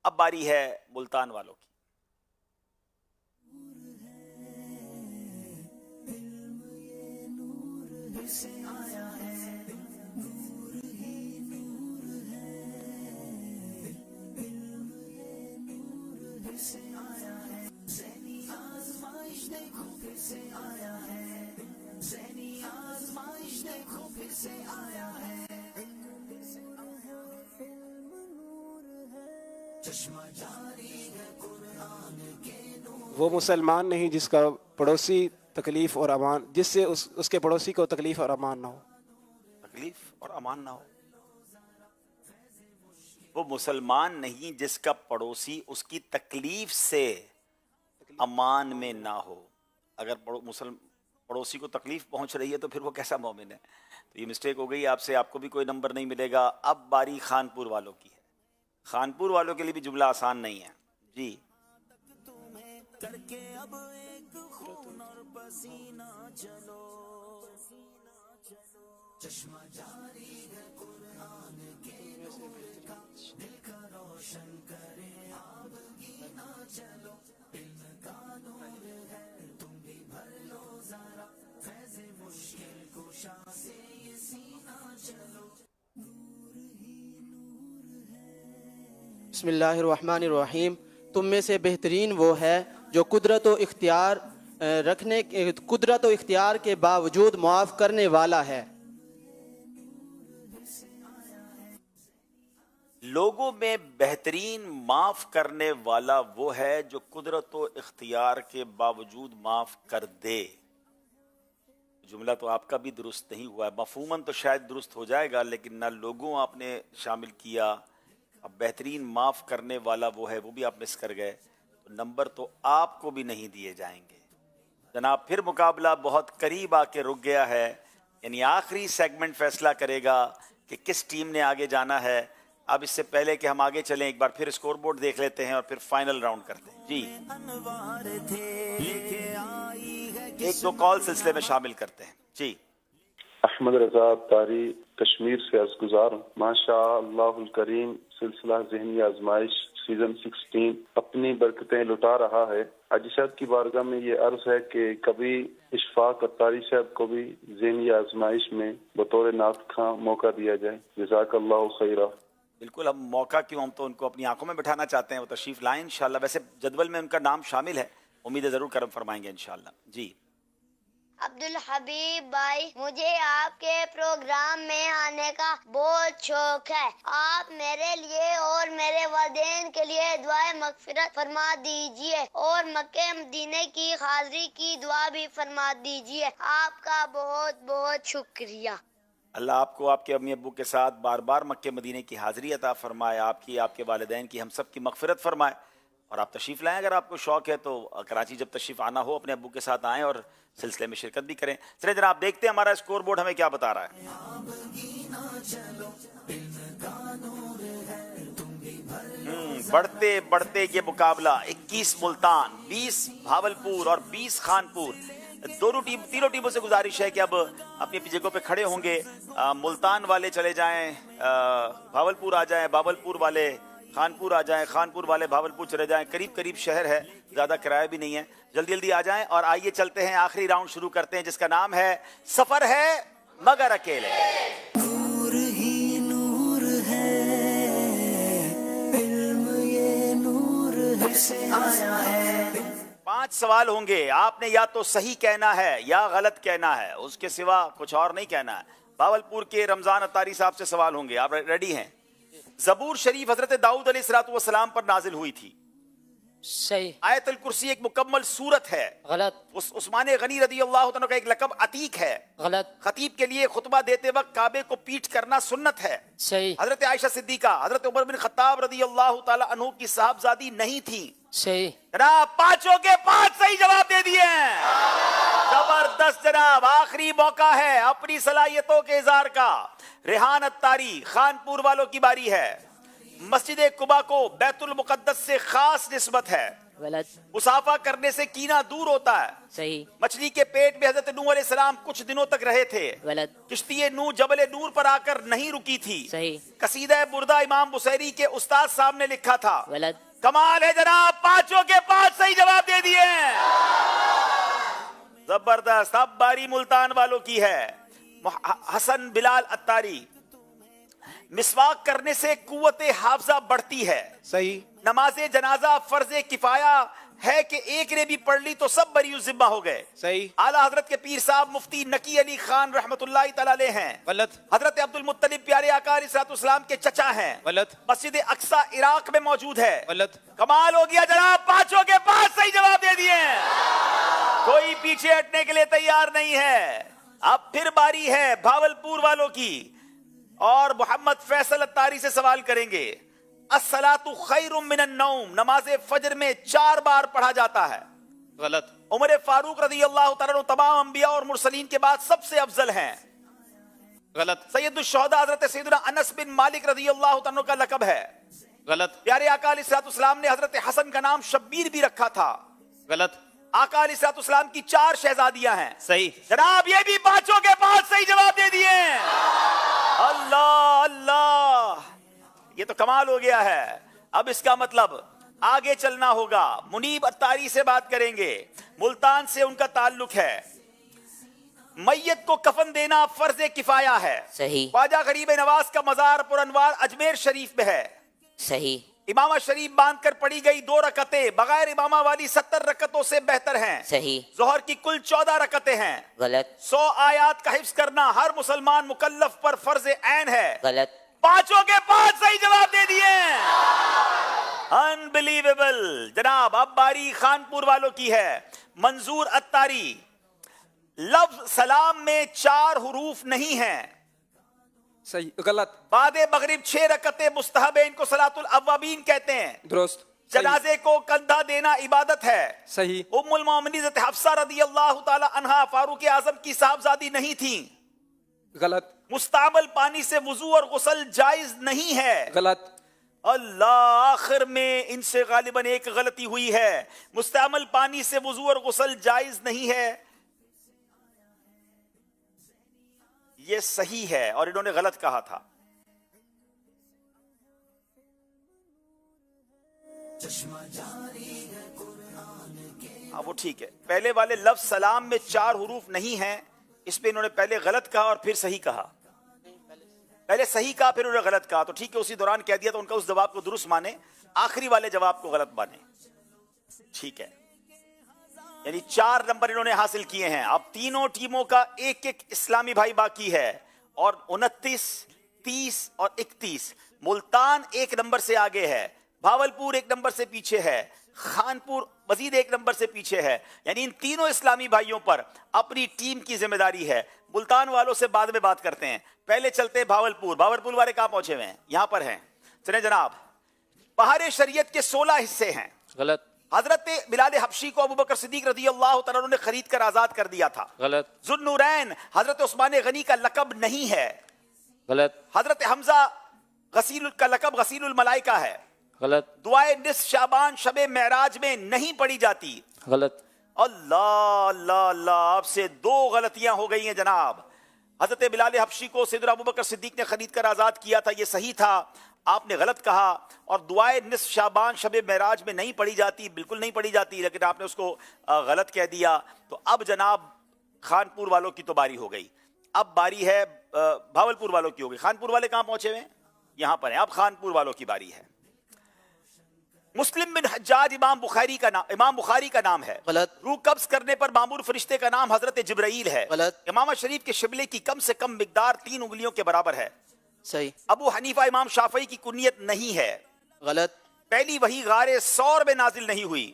अब बारी है मुल्तान वालों की। वो मुसलमान नहीं जिसका पड़ोसी तकलीफ और अमान, जिससे उसके पड़ोसी को तकलीफ और अमान ना हो। तकलीफ और अमान ना हो। वो मुसलमान नहीं जिसका पड़ोसी उसकी तकलीफ से अमान में ना हो। अगर पड़ोसी को तकलीफ पहुंच रही है तो फिर वो कैसा मोमिन है। तो ये मिस्टेक हो गई आपसे, आपको भी कोई नंबर नहीं मिलेगा। अब बारी खानपुर वालों की है। खानपुर वालों के लिए भी जुमला आसान नहीं है जी। करके अब एक खून और पसीना चलो, चश्मा जारी है कुरान के नूर का, दिल का रोशन करे आप गीना चलो, इल्म का नूर है तुम भी भर लो जरा, फैज़ मुश्किल कुशा से ये सीना चलो, नूर ही नूर है। बिस्मिल्लाहिर्रहमानिर्रहीम। तुम में से बेहतरीन वो है जो कुदरत व इख्तियार के बावजूद मुआफ़ करने वाला है। लोगों में बेहतरीन माफ करने वाला वो है जो कुदरत व इख्तियार के बावजूद माफ कर दे। जुमला तो आपका भी दुरुस्त नहीं हुआ है, मफहूमन तो शायद दुरुस्त हो जाएगा, लेकिन ना लोगों आपने शामिल किया। अब बेहतरीन माफ करने वाला वो है, वो भी आप मिस कर गए, तो नंबर तो आपको भी नहीं दिए जाएंगे। जनाब फिर मुकाबला बहुत करीब आके रुक गया है, यानी आखिरी सेगमेंट फैसला करेगा कि किस टीम ने आगे जाना है। अब इससे पहले कि हम आगे चलें, एक बार फिर स्कोर बोर्ड देख लेते हैं और फिर फाइनल राउंड करते हैं। जी, एक दो कॉल सिलसिले में शामिल करते हैं। जी, अहमद रजा तारी कश्मीर से अर्ज गुजार हूँ। माशाअल्लाहुल करीम सिलसिला ज़हनी आजमाइश सीजन 16 अपनी बरकतें लुटा रहा है। हाजी साहब की बारगाह में ये अर्ज है कि कभी इशफाक अत्तारी साहब को भी ज़हनी आजमाइश में बतौर नात खां मौका दिया जाए। जज़ाकल्लाहु खैरा। बिल्कुल, हम मौका क्यों, हम तो उनको अपनी आंखों में बिठाना चाहते हैं, वो तशरीफ लाएं इंशाल्लाह। वैसे जदवल में उनका नाम शामिल है, उम्मीद है जरूर करम फरमाएंगे इंशाल्लाह। जी, अब्दुल हबीब भाई, मुझे आपके प्रोग्राम में आने का बहुत शौक है। आप मेरे लिए और मेरे वालिदैन के लिए दुआए मगफिरत फरमा दीजिए और मक्के मदीने की हाजिरी की दुआ भी फरमा दीजिए। आपका बहुत बहुत शुक्रिया। अल्लाह आपको आपके अम्मी अब्बू के साथ बार बार मक्के मदीने की हाजिरी अता फरमाए, आपकी आपके वालिदैन की हम सब की मगफिरत फरमाए, और आप तशरीफ़ लाएं। अगर आपको शौक़ है तो कराची जब तशरीफ़ आना हो अपने अब्बू के साथ आएँ और सिलसिले में शिरकत भी करें। चलिए जरा आप देखते हैं हमारा स्कोर बोर्ड हमें क्या बता रहा है। बढ़ते बढ़ते ये मुकाबला 21 मुल्तान, 20 भावलपुर और 20 खानपुर। तीनों टीमों से गुजारिश है कि अब अपनी अपनी जगहों पे खड़े होंगे। मुल्तान वाले चले जाएं, भावलपुर आ जाएं, भावलपुर वाले खानपुर आ जाएं, खानपुर वाले भावलपुर चले जाएं। करीब करीब शहर है, ज़्यादा किराया भी नहीं है। जल्दी जल्दी आ जाएं और आइए चलते हैं, आखिरी राउंड शुरू करते हैं जिसका नाम है सफ़र है मगर अकेले। नूर ही नूर है, इल्म ये नूर है से आया है। 5 सवाल होंगे, आपने या तो सही कहना है या गलत कहना है, उसके सिवा कुछ और नहीं कहना है। भावलपुर के रमजान अत्तारी साहब से सवाल होंगे, आप रेडी हैं? ज़बूर शरीफ हजरत दाऊद अलैहिस्सलाम पर नाजिल हुई थी। सही। आयतुल कुर्सी एक मुकम्मल सूरत है। गलत। उस्मान गनी रदी अल्लाह तआला का एक लक़ब अतीक है। गलत। खतीब के लिए खुतबा देते वक्त काबे को पीठ करना सुन्नत है। सही। हजरत आयशा सिद्दीका हजरत उमर बिन खत्ताब रदी अल्लाह तआला अन्हु की साहबजादी नहीं थी। सही। जनाब 5 के 5 सही जवाब दे दिए हैं। जबरदस्त जनाब, आखिरी मौका है अपनी सलाहियतों के इज़हार का। रेहान अत्तारी खानपुर वालों की बारी है। मस्जिद कुबा को बैतुल मुक़द्दस से खास निस्बत है। गलत। मुसाफा करने से कीना दूर होता है। सही। मछली के पेट में हजरत नूह अलैहिस्सलाम कुछ दिनों तक रहे थे। गलत। किश्ती नूह जबल नूर पर आकर नहीं रुकी थी। सही। कसीदा बुर्दा इमाम बुसैरी के उस्ताद साहब ने लिखा था। गलत। कमाल है जनाब, 5 के 5 सही जवाब दे दिए। जबरदस्त। अब बारी मुल्तान वालों की है। हसन बिलाल अत्तारी, मिसवाक करने से कुव्वते हाफजा बढ़ती है। सही। नमाजे जनाजा फर्ज किफाया है कि एक ने भी पढ़ ली तो सब बरी जिम्मा हो गए। सही। आला हजरत के पीर साहब मुफ्ती नकी अली खान रहमतुल्लाहि तआला अलैह हैं। गलत। हजरत अब्दुल मुत्तलिब प्यारे आका अलैहिस्सलाम के चचा हैं। गलत। मस्जिद अक्सा इराक में मौजूद है। गलत। कमाल हो गया जनाब, 5 के 5 सही जवाब दे दिए। कोई पीछे हटने के लिए तैयार नहीं है। अब फिर बारी है भावलपुर वालों की और मोहम्मद फैसल अत्तारी से सवाल करेंगे। अस्सलातु खैरुम मिनन नौम, नमाज फजर में 4 बार पढ़ा जाता है। गलत। उमर फारूक रदी अल्लाह तआला अन्हु तमाम अंबिया और मुरसलीन के बाद सबसे अफजल हैं। गलत। सैयदुश शुहदा हजरत सैयदना अनस बिन मालिक रदी अल्लाह तआला का लक़ब है। गलत। प्यारे आका अलैहिस्सलाम ने हजरत हसन का नाम शब्बीर भी रखा था। गलत। आका अलैहिस्सलाम की 4 शहजादियां हैं। सही। जनाब ये भी 5 के 5 सही जवाब दे दिए। अल्लाह अल्लाह, ये तो कमाल हो गया है। अब इसका मतलब आगे चलना होगा। मुनीब अत्तारी से बात करेंगे, मुल्तान से उनका ताल्लुक है। मैयत को कफन देना फर्ज किफाया है। सही। ख्वाजा गरीब नवाज का मजार पुरअनवार अजमेर शरीफ में है। सही। इमामा शरीफ बांध कर पड़ी गई 2 रकतें बगैर इमामा वाली 70 रकतों से बेहतर हैं। सही। जोहर की कुल 14 रकतें हैं। गलत। 100 आयात का हिफ्ज करना हर मुसलमान मुकल्लफ पर फर्ज ऐन है। गलत। पांचों के पांच सही जवाब दे दिए। अनबिलीवेबल। जनाब अब बारी खानपुर वालों की है। मंजूर अत्तारी, लफ्ज सलाम में 4 हुरूफ नहीं है। सही। गलत। बादे मगरिब 6 रकते मुस्तहब है, इनको सलातुल अव्वाबीन कहते हैं। दुरुस्त। जनाजे को कंधा देना इबादत है। सही। उम्मुल मोमिनीन हज़रत हफ्सा रज़ियल्लाहु ताला अन्हा फारूक आजम की साहबजादी नहीं थी। गलत। मुस्तामल पानी से वुजू और गुस्ल जायज नहीं है। गलत। अल्लाह, आखिर में इनसे गालिबन एक गलती हुई है। मुस्तामल पानी से वुजू और गुस्ल जायज नहीं है, ये सही है और इन्होंने गलत कहा था। हाँ वो ठीक है। पहले वाले लफ्ज सलाम में 4 हुरूफ नहीं हैं, इस पे इन्होंने पहले गलत कहा और फिर सही कहा। पहले सही कहा फिर उन्होंने गलत कहा, तो ठीक है, उसी दौरान कह दिया तो उनका उस जवाब को दुरुस्त माने, आखिरी वाले जवाब को गलत माने। ठीक है, यानी 4 नंबर इन्होंने हासिल किए हैं। अब तीनों टीमों का एक एक इस्लामी भाई बाकी है और 29, 30 और 31। मुल्तान 1 नंबर से आगे है, भावलपुर 1 नंबर से पीछे है, खानपुर मजीद 1 नंबर से पीछे है। यानी इन तीनों इस्लामी भाइयों पर अपनी टीम की जिम्मेदारी है। मुल्तान वालों से बाद में बात करते हैं, पहले चलते हैं भावलपुर। भावलपुर वाले कहां पहुंचे हुए हैं? यहां पर हैं। चले जनाब, पहाड़े शरीयत के 16 हिस्से हैं। गलत। हजरत बिलाल हबशी को अबू बकर सिद्दीक रज़ियल्लाहु तआला अन्हु ने खरीद कर आजाद कर दिया था। गलत। जुन्नूरैन हजरत उस्मान गनी का लकब नहीं है। गलत। हजरत हमजा गसील का लकब गसीलुल मलाइका है। गलत। दुआए निस्फ शाबान शबे मेराज में नहीं पढ़ी जाती। गलत। अल्लाह अल्लाह अल्लाह, आपसे 2 गलतियां हो गई हैं जनाब। हजरत बिलाल हबशी को सैयदना अबू बकर सिद्दीक ने खरीद कर आजाद किया था, ये सही था, आपने गलत कहा। और दुआए निस्फ शाबान शबे मेराज में नहीं पढ़ी जाती, बिल्कुल नहीं पढ़ी जाती, लेकिन आपने उसको गलत कह दिया। तो अब जनाब खानपुर वालों की तो बारी हो गई। अब बारी है भावलपुर वालों की हो गई। खानपुर वाले कहां पहुंचे हुए हैं? यहां पर हैं। अब खानपुर वालों की बारी है। मुस्लिम बिन हज्जाज इमाम बुखारी का नाम है। गलत। रूह कब्ज करने पर मामूर फरिश्ते का नाम हजरत जिब्राइल है। गलत। इमाम शरीफ के शिबले की कम से कम मिकदार 3 उंगलियों के बराबर है। सही। अबू हनीफा इमाम शाफई की कुनियत नहीं है। गलत। पहली वही गारे सौर में नाजिल नहीं हुई।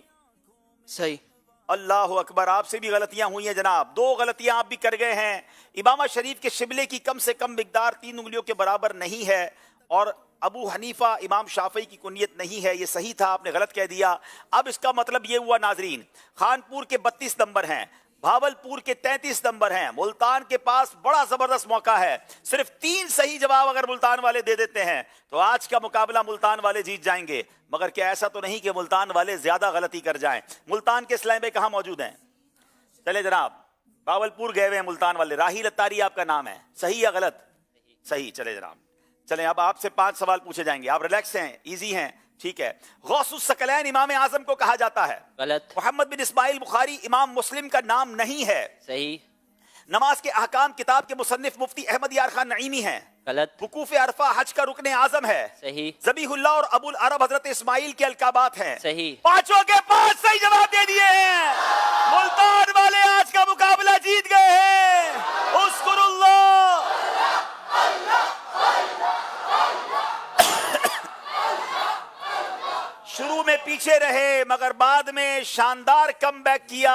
सही। अल्लाह अकबर, आपसे भी गलतियां हुई हैं जनाब, 2 गलतियां आप भी कर गए हैं। इमाम शरीफ के शिबले की कम से कम मिकदार 3 उंगलियों के बराबर नहीं है और अबू हनीफा इमाम शाफई की कुनियत नहीं है, ये सही था, आपने गलत कह दिया। अब इसका मतलब ये हुआ नाजरीन, खानपुर के 32 नंबर हैं, भावलपुर के 33 नंबर हैं। मुल्तान के पास बड़ा जबरदस्त मौका है, सिर्फ 3 सही जवाब अगर मुल्तान वाले दे देते हैं तो आज का मुकाबला मुल्तान वाले जीत जाएंगे। मगर क्या ऐसा तो नहीं कि मुल्तान वाले ज्यादा गलती कर जाएं? मुल्तान के इस्लामी भाई कहां मौजूद हैं? चले जनाब, भावलपुर गए हुए हैं मुल्तान वाले। राहिल अत्तारी आपका नाम है, सही या गलत? सही। चले जनाब, चलें अब आपसे 5 सवाल पूछे जाएंगे। आप रिलैक्स हैं, इजी हैं, ठीक है। गौसुस सकलैन इमाम आजम को कहा जाता है। गलत। मोहम्मद बिन इस्माइल बुखारी इमाम मुस्लिम का नाम नहीं है। सही। नमाज के अहकाम किताब के मुसन्निफ मुफ्ती अहमद यार खान नईमी हैं। गलत। वुकूफ अरफा हज का रुकने आजम है। सही। ज़बीहुल्लाह और अबुल अरब हजरत इस्माइल के अलकाबात हैं। सही। 5 के 5 सही जवाब दे दिए हैं। मुल्तान वाले आज का मुकाबला जीत गए हैं। उस्कुरुल्लाह। शुरू में पीछे रहे मगर बाद में शानदार कमबैक किया।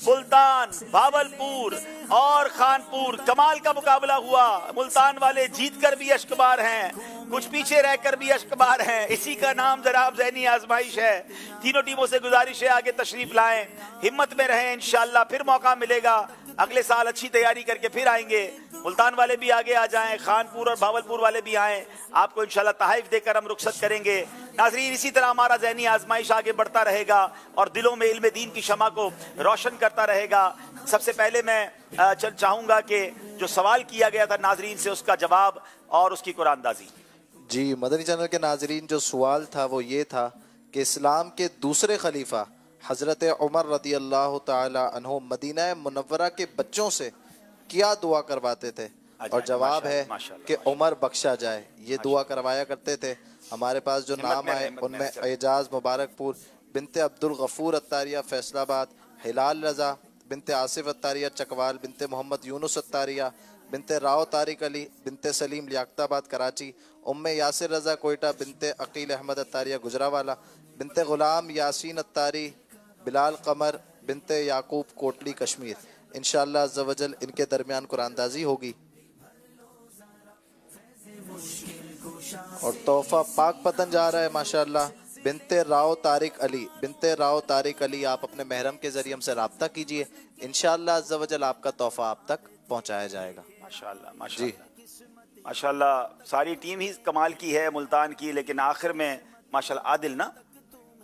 मुल्तान, भावलपुर और खानपुर, कमाल का मुकाबला हुआ। मुल्तान वाले जीतकर भी अश्कबार हैं, कुछ पीछे रहकर भी अश्कबार हैं। इसी का नाम जनाब ज़हनी आजमाइश है। तीनों टीमों से गुजारिश है आगे तशरीफ लाएं, हिम्मत में रहें, इंशाअल्लाह फिर मौका मिलेगा। अगले साल अच्छी तैयारी करके फिर आएंगे। मुल्तान वाले भी आगे आ जाएं, खानपुर और भावलपुर वाले भी आएं, आपको इंशाअल्लाह तहाइफ देकर हम रुखसत करेंगे। नाज़रीन, इसी तरह हमारा ज़हनी आजमाइश आगे बढ़ता रहेगा और दिलों में इल्म दीन की शमा को रोशन करता रहेगा। सबसे पहले मैं चाहूँगा कि जो सवाल किया गया था नाज़रीन से, उसका जवाब और उसकी कुरानदाजी। जी, मदनी चैनल के नाज़रीन, जो सवाल था वो ये था कि इस्लाम के दूसरे खलीफा हज़रत उमर रदी अल्लाह ताला अन्हु मदीना मुनव्वरा के बच्चों से क्या दुआ करवाते थे? और जवाब है कि उमर बख्शा जाए, ये दुआ करवाया करते थे। हमारे पास जो नाम आए उनमें एजाज मुबारकपुर बिनते अब्दुल गफूर अत्तारिया फैसलाबाद, हिलाल रज़ा बिनते आसिफ अत्तारिया चकवाल, बिनते मोहम्मद यूनुस अत्तारिया बिनते राव तारिक अली बिनते सलीम लियाकताबाद कराची, उम्मे यासिर रज़ा कोयटा बिनते अकील अहमद अत्तारिया गुजरावाला, बिनते ग़ुलाम यासीन अत्तारी बिलाल कमर बिनते याकूब कोटली कश्मीर। इंशाअल्लाह अज़्ज़ा वजल इनके दरमियान कुरानदाजी होगी। और तोहफ़ा पाक पतन जा रहा है माशाअल्लाह। बिनते राव तारिक अली आप अपने महरम के ज़रिए हमसे रब्ता कीजिए, इंशाअल्लाह अज़्ज़ा वजल आपका तोहफ़ा आप तक पहुँचाया जाएगा। माशाअल्लाह सारी टीम ही कमाल की है मुल्तान की, लेकिन आखिर में माशाअल्लाह आदिल ना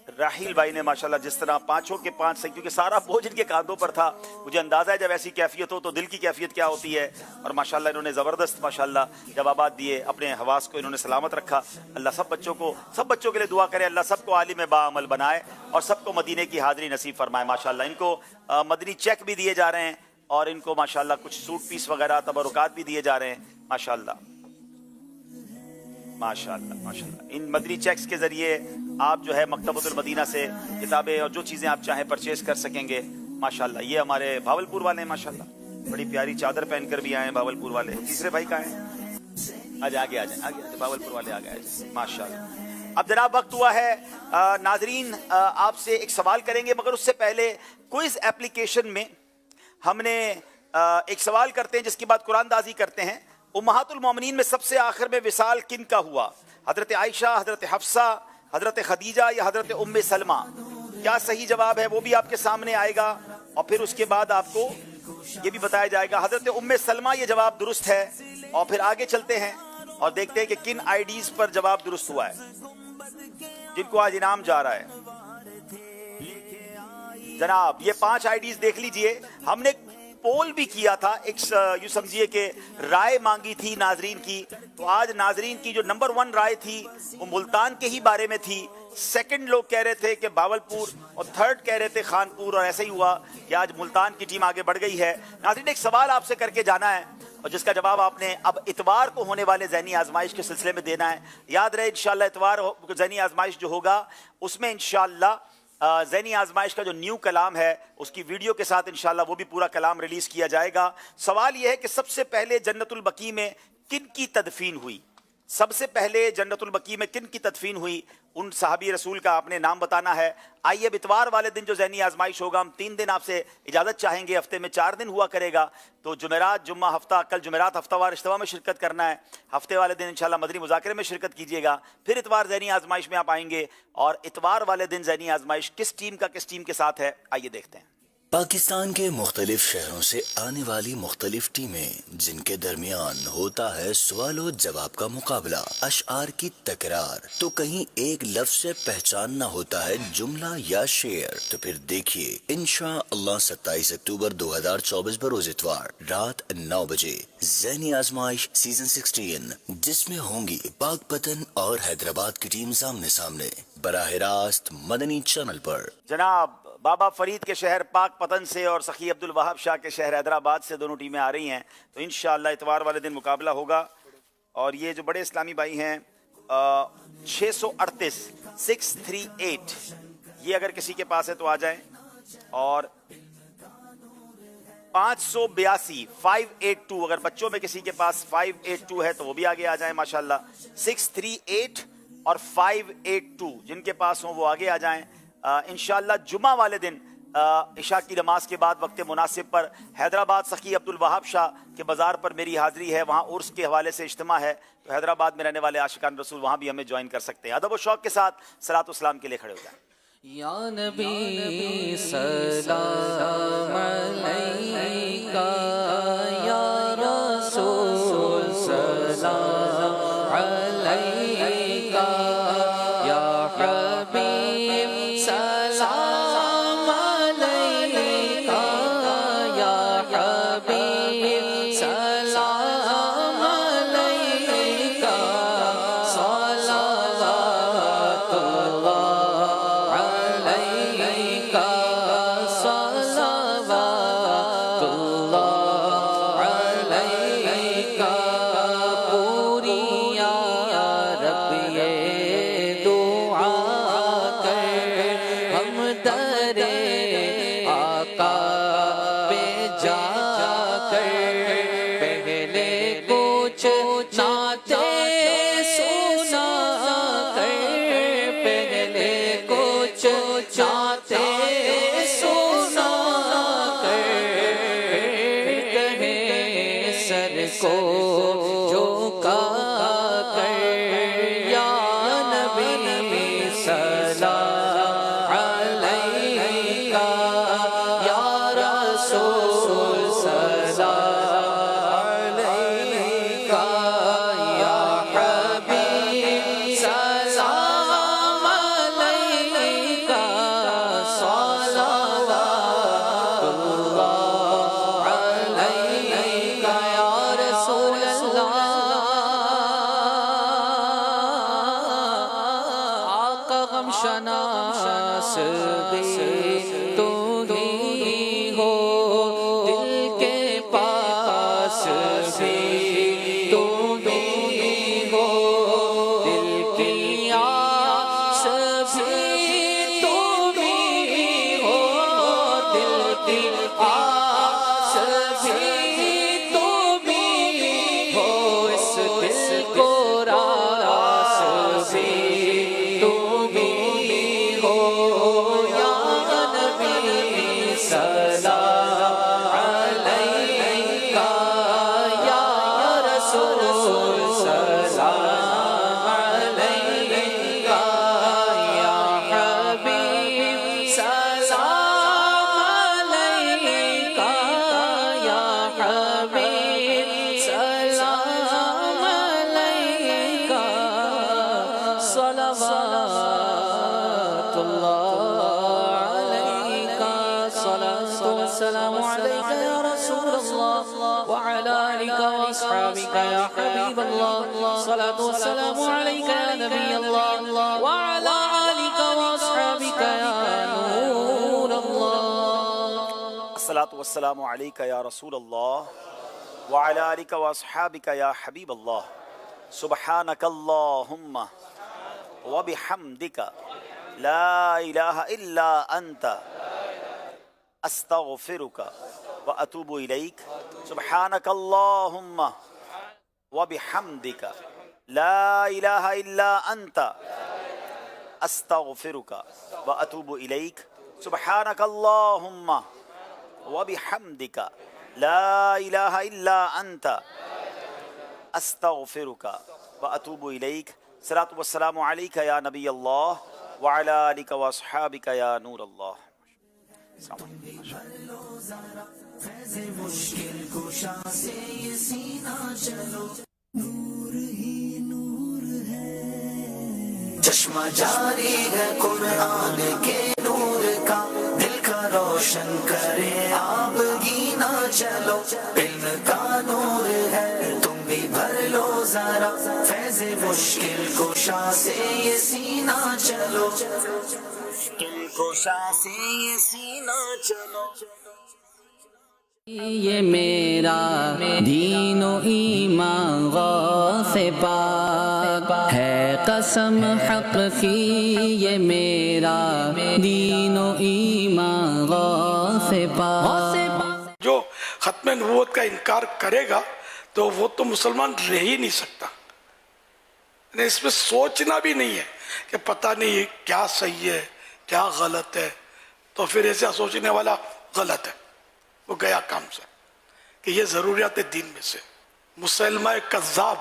राहील भाई ने माशाल्लाह जिस तरह पांचों के पांच सही, क्योंकि सारा बोझ इनके कांधों पर था। मुझे अंदाजा है जब ऐसी कैफियत हो तो दिल की कैफियत क्या होती है। और माशाल्लाह इन्होंने ज़बरदस्त माशाल्लाह जवाबात दिए, अपने हवास को इन्होंने सलामत रखा। अल्लाह सब बच्चों के लिए दुआ करे, अल्लाह सबको आलिम बाअमल बनाए और सबको मदीने की हाज़िरी नसीब फरमाए। माशाल्लाह इनको मदनी चेक भी दिए जा रहे हैं और इनको माशाल्लाह कुछ सूट पीस वगैरह तबरुकात भी दिए जा रहे हैं। माशाल्लाह इन मदनी चेक्स के ज़रिए आप जो है मकतबतुल मदीना से किताबें और जो चीज़ें आप चाहें परचेज कर सकेंगे। माशाल्लाह ये हमारे भावलपुर वाले हैं, माशाल्लाह बड़ी प्यारी चादर पहनकर भी आए हैं भावलपुर वाले। तीसरे भाई कहाँ हैं? आज आगे भावलपुर वाले आ गए माशाल्लाह। अब जनाब वक्त हुआ है नाजरीन आपसे एक सवाल करेंगे, मगर उससे पहले क्विज एप्लीकेशन में हमने एक सवाल करते हैं जिसके बाद कुरानदाजी करते हैं। उम्महातुल मोमिनीन में सबसे आखिर में विसाल किन का हुआ? हजरत आयशा, हजरत हफ्सा, हजरत खदीजा या हजरत उम्मे सलमा? क्या सही जवाब है वो भी आपके सामने आएगा और फिर उसके बाद आपको ये भी बताया जाएगा। हजरत उम्मे सलमा ये जवाब दुरुस्त है। और फिर आगे चलते हैं और देखते हैं कि किन आईडीज पर जवाब दुरुस्त हुआ है जिनको आज इनाम जा रहा है। जनाब ये 5 आईडीज देख लीजिए। हमने पोल भी किया था, एक यूं समझिए कि राय मांगी थी नाजरीन की। तो आज नाजरीन की जो नंबर 1 राय थी वो मुल्तान के ही बारे में थी। सेकंड लोग कह रहे थे कि बावलपुर और थर्ड कह रहे थे खानपुर, और ऐसा ही हुआ कि आज मुल्तान की टीम आगे बढ़ गई है। नाजरीन एक सवाल आपसे करके जाना है और जिसका जवाब आपने अब इतवार को होने वाले ज़हनी आजमाइश के सिलसिले में देना है। याद रहे इंशाअल्लाह इतवार ज़हनी आजमाइश जो होगा उसमें इंशाअल्लाह ज़हनी आजमाइश का जो न्यू कलाम है उसकी वीडियो के साथ इंशाअल्लाह वो भी पूरा कलाम रिलीज़ किया जाएगा। सवाल यह है कि सबसे पहले जन्नतुल बकी में किन की तदफीन हुई? सबसे पहले जन्नतुल बकी में किन की तदफीन हुई? उन सहाबी रसूल का आपने नाम बताना है। आइए अब इतवार वाले दिन जो ज़हनी आजमाइश होगा, हम 3 दिन आपसे इजाज़त चाहेंगे, हफ्ते में 4 दिन हुआ करेगा। तो जुमेरात जुम्मा हफ्ता, कल जुमेरात हफ्तावार इज्तिमा में शिरकत करना है, हफ्ते वाले दिन इंशाल्लाह मदनी मुज़ाकरे में शिरकत कीजिएगा। फिर इतवार ज़हनी आजमाइश में आप आएंगे और इतवार वाले दिन ज़हनी आजमाइश किस टीम के साथ है आइए देखते हैं। पाकिस्तान के मुख्तलिफ शहरों से आने वाली मुख्तलिफ टीमें जिनके दरमियान होता है सवाल और जवाब का मुकाबला, अशआर की तकरार, तो कहीं एक लफ्ज से पहचानना होता है जुमला या शेर। तो फिर देखिए इंशाअल्लाह 27 अक्टूबर 2024 बरोज इतवार रात 9 बजे ज़हनी आजमाइश सीजन 16, जिसमें होंगी पाकपतन और हैदराबाद की टीम सामने सामने बराह रास्त मदनी चैनल पर। जनाब बाबा फरीद के शहर पाक पतन से और सखी अब्दुल वहाब शाह के शहर हैदराबाद से दोनों टीमें आ रही हैं। तो इंशाअल्लाह इतवार वाले दिन मुकाबला होगा। और ये जो बड़े इस्लामी भाई हैं 638 638, ये अगर किसी के पास है तो आ जाएं। और 582 582, अगर बच्चों में किसी के पास 582 है तो वो भी आगे आ जाएं माशाल्लाह। 638 और 582 जिनके पास हो वो आगे आ जाएं। इंशाअल्लाह जुमा वाले दिन इशा की नमाज के बाद वक्त मुनासिब पर हैदराबाद सखी अब्दुल वहाब शाह के बाज़ार पर मेरी हाज़िरी है। वहाँ उर्स के हवाले से इज्तिमा है, तो हैदराबाद में रहने वाले आशिकान रसूल वहाँ भी हमें ज्वाइन कर सकते हैं। अदब और शौक़ के साथ सलात व सलाम के लिए खड़े हो जाएं। या नबी सलाम अलैका या रसूल सलाम अलैका या हबीब सलाम अलैका या हबीब सलाम अलैका सलावतुल्लाह अलैका सलावतुल्लाह अलैका। पूरी या रब ये दुआ चाहते सुना कर कहे सर को झुका कर या नबी सलाम अलैका या रसूल सलाम अलैका या हबीब सलाम अलैका सलावतुल्लाह अलैका या रसूल अल्लाह। आका गम शनास भी तू ही हो, दिल के पास भी तू ही हो, दिल की आस भी तू ही हो, दिल की आस भी तू भी हो, इस दिल को रास भी तू भी हो या नबी सलाम अलैका या रसूल सलाम अलैका या हबीब सलाम अलैका या हबीब सलाम अलैका सलावतुल्लाह अलैका सलातु वस्सलामु अलैका या रसूल अल्लाह व अला आलिका व अस्हाबिका या हबीब अल्लाह सलातु वस्सलामु अलैका या नबी अल्लाह व अला आलिका व अस्हाबिका या नूर अल्लाह। अस्सलातु वस्सलामु अलैका या रसूल अल्लाह व अला आलिका व अस्हाबिका या हबीब अल्लाह। सुब्हानकल्लाहुम्मा व बिहम्दिका ला इलाहा इल्ला अंता अस्तगफिरुका व अतूबु इलैक। सुब्हानकल्लाहुम्मा व बिहम्दिका ला इलाहा इल्ला अंता अस्तगफिरुका व अतूबु इलैक। सुब्हानकल्लाहुम्मा व बिहम्दिका ला इलाहा इल्ला अंता अस्तगफिरुका व अतूबु इलैक। सलातु वस्सलामु अलैका या नबी अल्लाह व अला आलिका व अस्हाबिका या नूर अल्लाह। मुश्किल कुशा से ये सीना चलो, नूर ही नूर है। चश्मा जारी है कुरान के नूर का, दिल का रोशन करे आप गीना चलो, इल्म का नूर है तुम भी भर लो जरा, फैज़ मुश्किल कुशा से ये सीना चलो, मुश्किल कुशा से ये सीना चलो। ये मेरा दीनो ईमान गौसे पाक है, कसम हक की ये मेरा दीनो ईमान गौसे पाक। जो खत्म नबूवत का इनकार करेगा तो वो तो मुसलमान रह ही नहीं सकता। इसमें सोचना भी नहीं है कि पता नहीं क्या सही है क्या गलत है, तो फिर ऐसा सोचने वाला गलत है, वो गया काम से। कि ये ज़रूरियात दीन में से मुसलमान कज़्ज़ाब